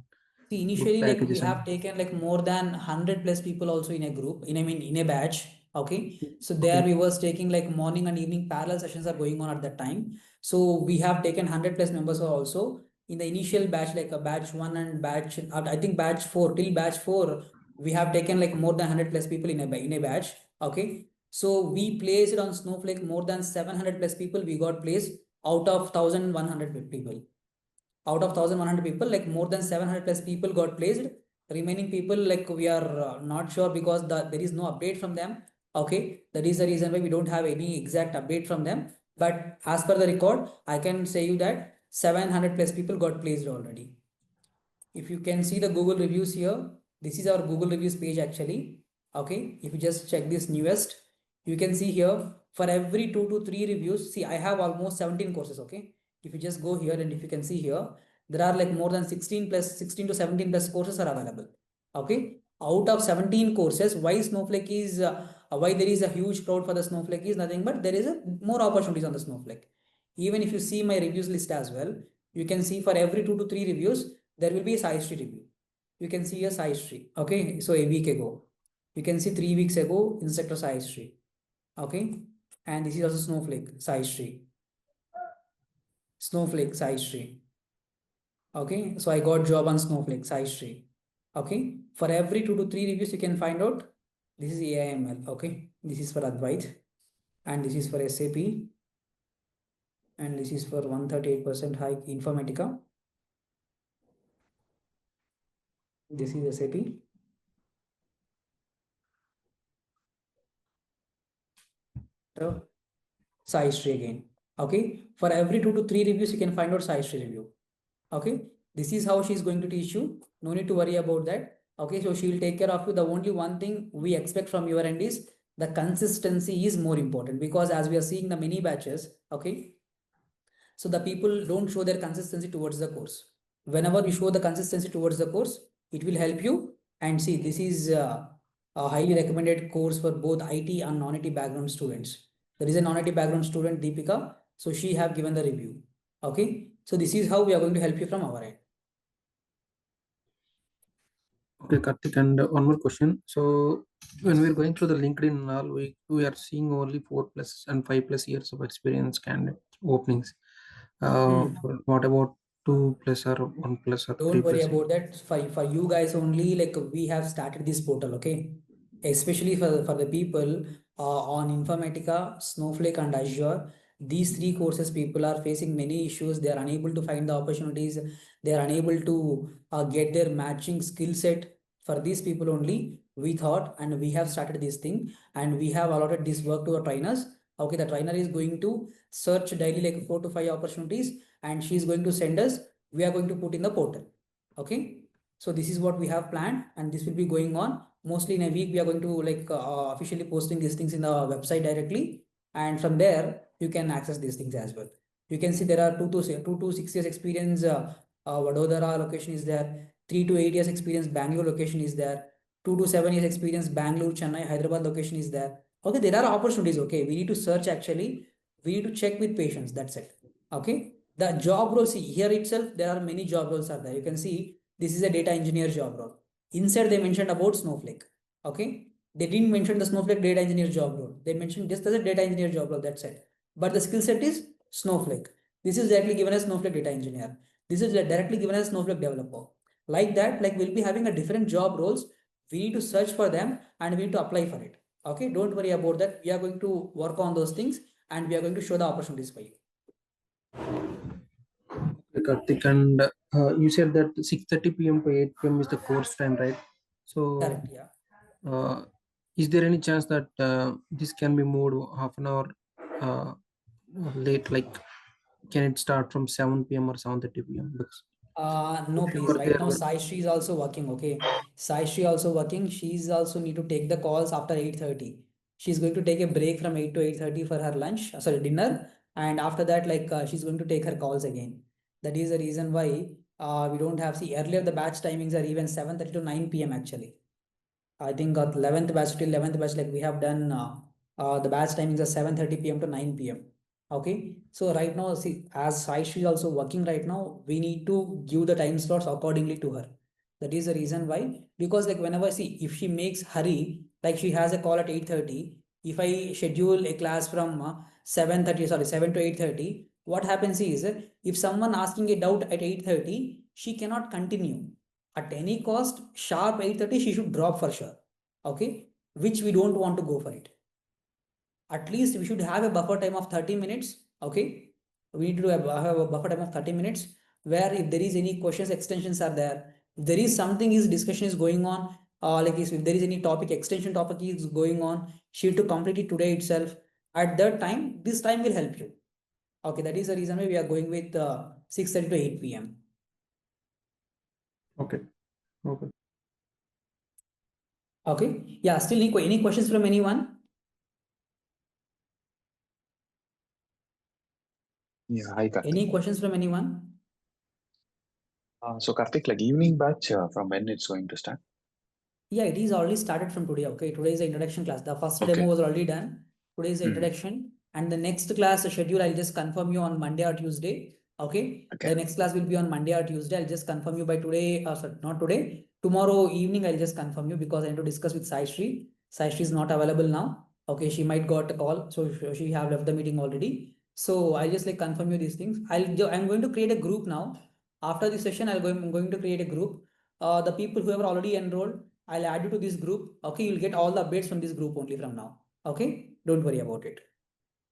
See, initially, like we have taken like more than 100 plus people also in a group, in a batch. Okay. So there we was taking like morning and evening parallel sessions are going on at that time. So we have taken 100 plus members also in the initial batch, like a batch 1 and batch, I think batch 4 till batch 4, we have taken like more than 100 plus people in a batch. Okay. So we placed on Snowflake more than 700 plus people we got placed out of 1,100 people. Out of 1,100 people, like more than 700 plus people got placed. Remaining people, like we are not sure because there is no update from them. Okay, that is the reason why we don't have any exact update from them. But as per the record, I can say you that 700 plus people got placed already. If you can see the Google reviews here, this is our Google reviews page actually. Okay, if you just check this newest, you can see here for every 2 to 3 reviews. See, I have almost 17 courses. Okay, if you just go here and if you can see here, there are like more than 16 to 17 plus courses are available. Okay, out of 17 courses, why Snowflake is why there is a huge crowd for the Snowflake is nothing but there is more opportunities on the Snowflake. Even if you see my reviews list as well, you can see for every 2 to 3 reviews there will be a SaiSri review. You can see a SaiSri. Okay, so a week ago, you can see 3 weeks ago instructor SaiSri. Okay, and this is also Snowflake SaiSri. Snowflake SaiSri. Okay, so I got job on Snowflake, Sai Sri. Okay, for every 2 to 3 reviews, you can find out this is AIML. Okay, this is for Advait, and this is for SAP, and this is for 138% hike Informatica. This is SAP. So, Sai Sri again. Okay, for every 2 to 3 reviews, you can find out Sai Sri review. Okay, this is how she's going to teach you. No need to worry about that. Okay, so she will take care of you. The only one thing we expect from your end is the consistency is more important, because as we are seeing the many batches, okay, so the people don't show their consistency towards the course. Whenever we show the consistency towards the course, it will help you. And see, this is a highly recommended course for both IT and non-IT background students. There is a non-IT background student, Deepika, so she have given the review. Okay, so this is how we are going to help you from our end. Okay, Karthik, and one more question. So when we're going through the LinkedIn and all, we are seeing only 4+ and 5+ years of experience candidate openings. What about 2+ or 1+ or Don't worry 3+? about that. For you guys only, like we have started this portal, okay? Especially for the people on Informatica, Snowflake and Azure. These 3 courses, people are facing many issues. They are unable to find the opportunities. They are unable to get their matching skill set. For these people only, we thought, and we have started this thing, and we have allotted this work to our trainers. Okay, the trainer is going to search daily like 4 to 5 opportunities, and she is going to send us. We are going to put in the portal. Okay, so this is what we have planned, and this will be going on mostly in a week. We are going to like officially posting these things in the website directly, and from there you can access these things as well. You can see there are 2 to 6 years experience Vadodara location is there, 3 to 8 years experience Bangalore location is there, 2 to 7 years experience Bangalore, Chennai, Hyderabad location is there. Okay, there are opportunities. Okay, we need to search actually, we need to check with patience. That's it. Okay, the job role, see here itself, there are many job roles are there. You can see this is a data engineer job role. Inside they mentioned about Snowflake. Okay, they didn't mention the Snowflake data engineer job role. They mentioned just as a data engineer job role. That's it. But the skill set is Snowflake. This is directly given as Snowflake data engineer. This is directly given as Snowflake developer. Like that, like we'll be having a different job roles. We need to search for them and we need to apply for it. Okay, don't worry about that. We are going to work on those things and we are going to show the opportunities for you. Karthik, and you said that 6:30 p.m. to 8 p.m. is the course time, right? So, correct, yeah. Is there any chance that this can be moved half an hour late? Like, can it start from 7 p.m. or 7:30 p.m.? No, please. Right now, Sai Sri is also working. Okay, Sai Sri also working. She's also need to take the calls after 8:30. She's going to take a break from 8 to 8:30 for her lunch, sorry, dinner, and after that, like she's going to take her calls again. That is the reason why we don't have. See, earlier the batch timings are even 7:30 to 9 p.m. actually. I think 11th batch till 11th batch, like we have done the batch timings are 7:30 p.m. to 9 p.m. Okay, so right now, see, as Sai Sri is also working right now, we need to give the time slots accordingly to her. That is the reason why, because like whenever, see, if she makes hurry, like she has a call at 8:30, if I schedule a class from 7:30, sorry, 7 to 8:30, what happens is if someone asking a doubt at 8:30, she cannot continue. At any cost, sharp 8:30, she should drop for sure. Okay, which we don't want to go for it. At least we should have a buffer time of 30 minutes. Okay, we need to have a buffer time of 30 minutes where if there is any questions, extensions are there. If there is something is discussion is going on, like if there is any topic, extension topic is going on, she need to complete it today itself. At that time, this time will help you. Okay, that is the reason why we are going with 6:30 to 8 p.m. Okay. Okay. Okay. Yeah. Still any questions from anyone? Yeah, hi Karthik. Any questions from anyone? So Karthik, like evening batch from when it's going to start? Yeah, it is already started from today. Okay, today is the introduction class. The first Okay. demo was already done. Today is the introduction, and the next class schedule I'll just confirm you on Monday or Tuesday. Okay. Okay. The next class will be on Monday or Tuesday. I'll just confirm you by today. Sorry, not today. Tomorrow evening I'll just confirm you because I need to discuss with Sai Sri. Sai Sri is not available now. Okay, she might got a call, so she have left the meeting already. So I'll just like confirm you these things. I'm going to create a group now. After this session, I'm going to create a group. The people who have already enrolled, I'll add you to this group. Okay, you'll get all the updates from this group only from now. Okay, don't worry about it.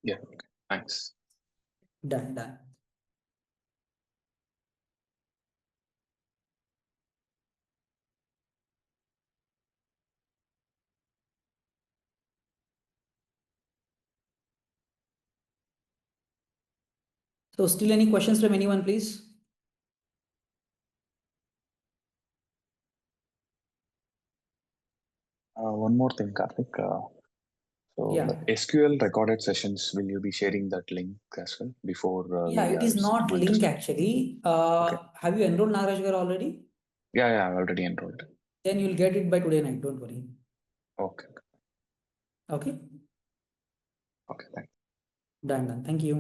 Yeah, okay. Thanks. Done. So still any questions from anyone, please? One more thing, Karthik. So Yeah. the SQL recorded sessions, will you be sharing that link as well before Yeah, we it is not going to link start? actually. Okay. Have you enrolled Nagaraj already? Yeah, I've already enrolled. Then you'll get it by today night. Don't worry. Okay. Okay. Okay, thanks. Done. Thank you.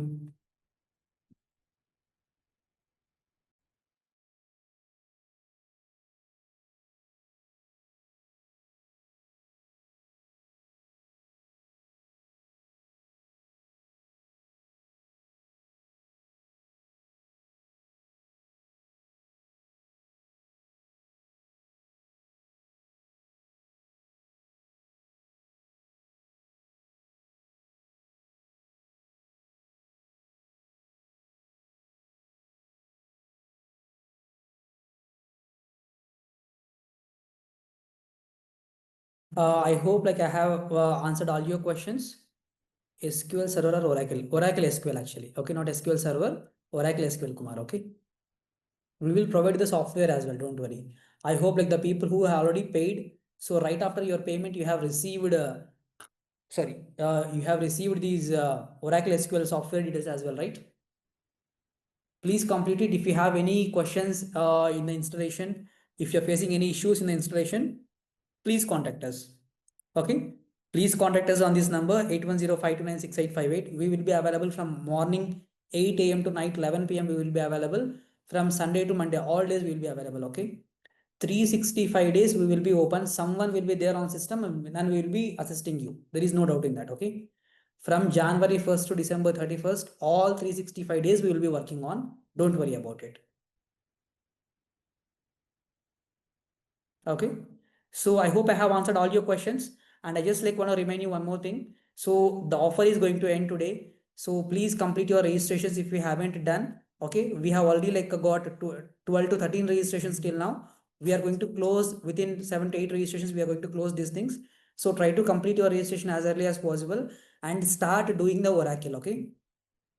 I hope I have answered all your questions. SQL Server or Oracle? Oracle SQL actually. Okay, not SQL Server. Oracle SQL Kumar. Okay. We will provide the software as well. Don't worry. I hope the people who have already paid. So right after your payment, you have received. You have received these Oracle SQL software details as well, right? Please complete it. If you have any questions in the installation, if you're facing any issues in the installation, please contact us. Okay. Please contact us on this number 8105296858. We will be available from morning 8 a.m. to night 11 p.m. We will be available from Sunday to Monday. All days we will be available. Okay. 365 days we will be open. Someone will be there on system and we will be assisting you. There is no doubt in that. Okay. From January 1st to December 31st, all 365 days we will be working on. Don't worry about it. Okay. So I hope I have answered all your questions. And I just want to remind you one more thing. So the offer is going to end today. So please complete your registrations if you haven't done. Okay. We have already got 12 to 13 registrations till now. We are going to close within 7 to 8 registrations. We are going to close these things. So try to complete your registration as early as possible and start doing the Oracle. Okay.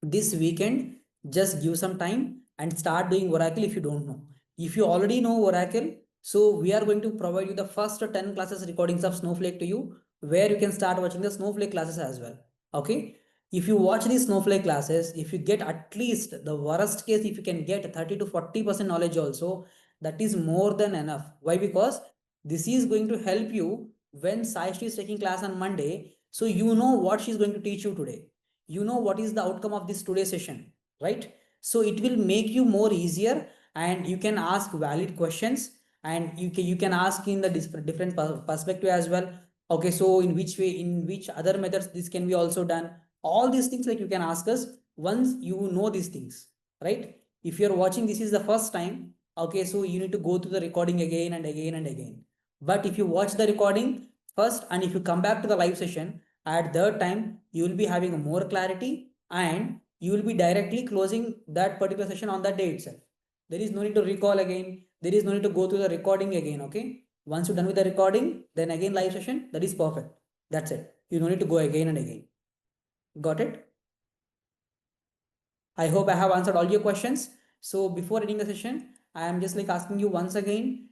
This weekend, just give some time and start doing Oracle if you don't know. If you already know Oracle, so we are going to provide you the first 10 classes recordings of Snowflake to you, where you can start watching the Snowflake classes as well. Okay. If you watch these Snowflake classes, if you get at least the worst case, if you can get 30 to 40% knowledge also, that is more than enough. Why? Because this is going to help you when Sai Sri is taking class on Monday. So you know what she's going to teach you today. You know what is the outcome of this today's session, right? So it will make you more easier and you can ask valid questions and you can ask in the different perspective as well. Okay, so in which way, in which other methods this can be also done. All these things you can ask us once you know these things, right? If you're watching this is the first time, okay, so you need to go through the recording again and again and again. But if you watch the recording first and if you come back to the live session, at that time you will be having a more clarity and you will be directly closing that particular session on that day itself. There is no need to recall again. There is no need to go through the recording again. Okay. Once you're done with the recording, then again live session, that is perfect. That's it. You don't need to go again and again. Got it? I hope I have answered all your questions. So before ending the session, I am just asking you once again,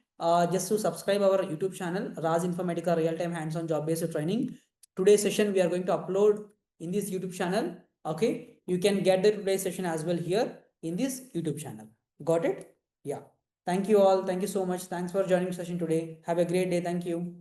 just to subscribe our YouTube channel, Raj Informatica Real-Time Hands-on Job-Based Training. Today's session we are going to upload in this YouTube channel. Okay, you can get the today's session as well here in this YouTube channel. Got it? Yeah. Thank you all. Thank you so much. Thanks for joining the session today. Have a great day. Thank you.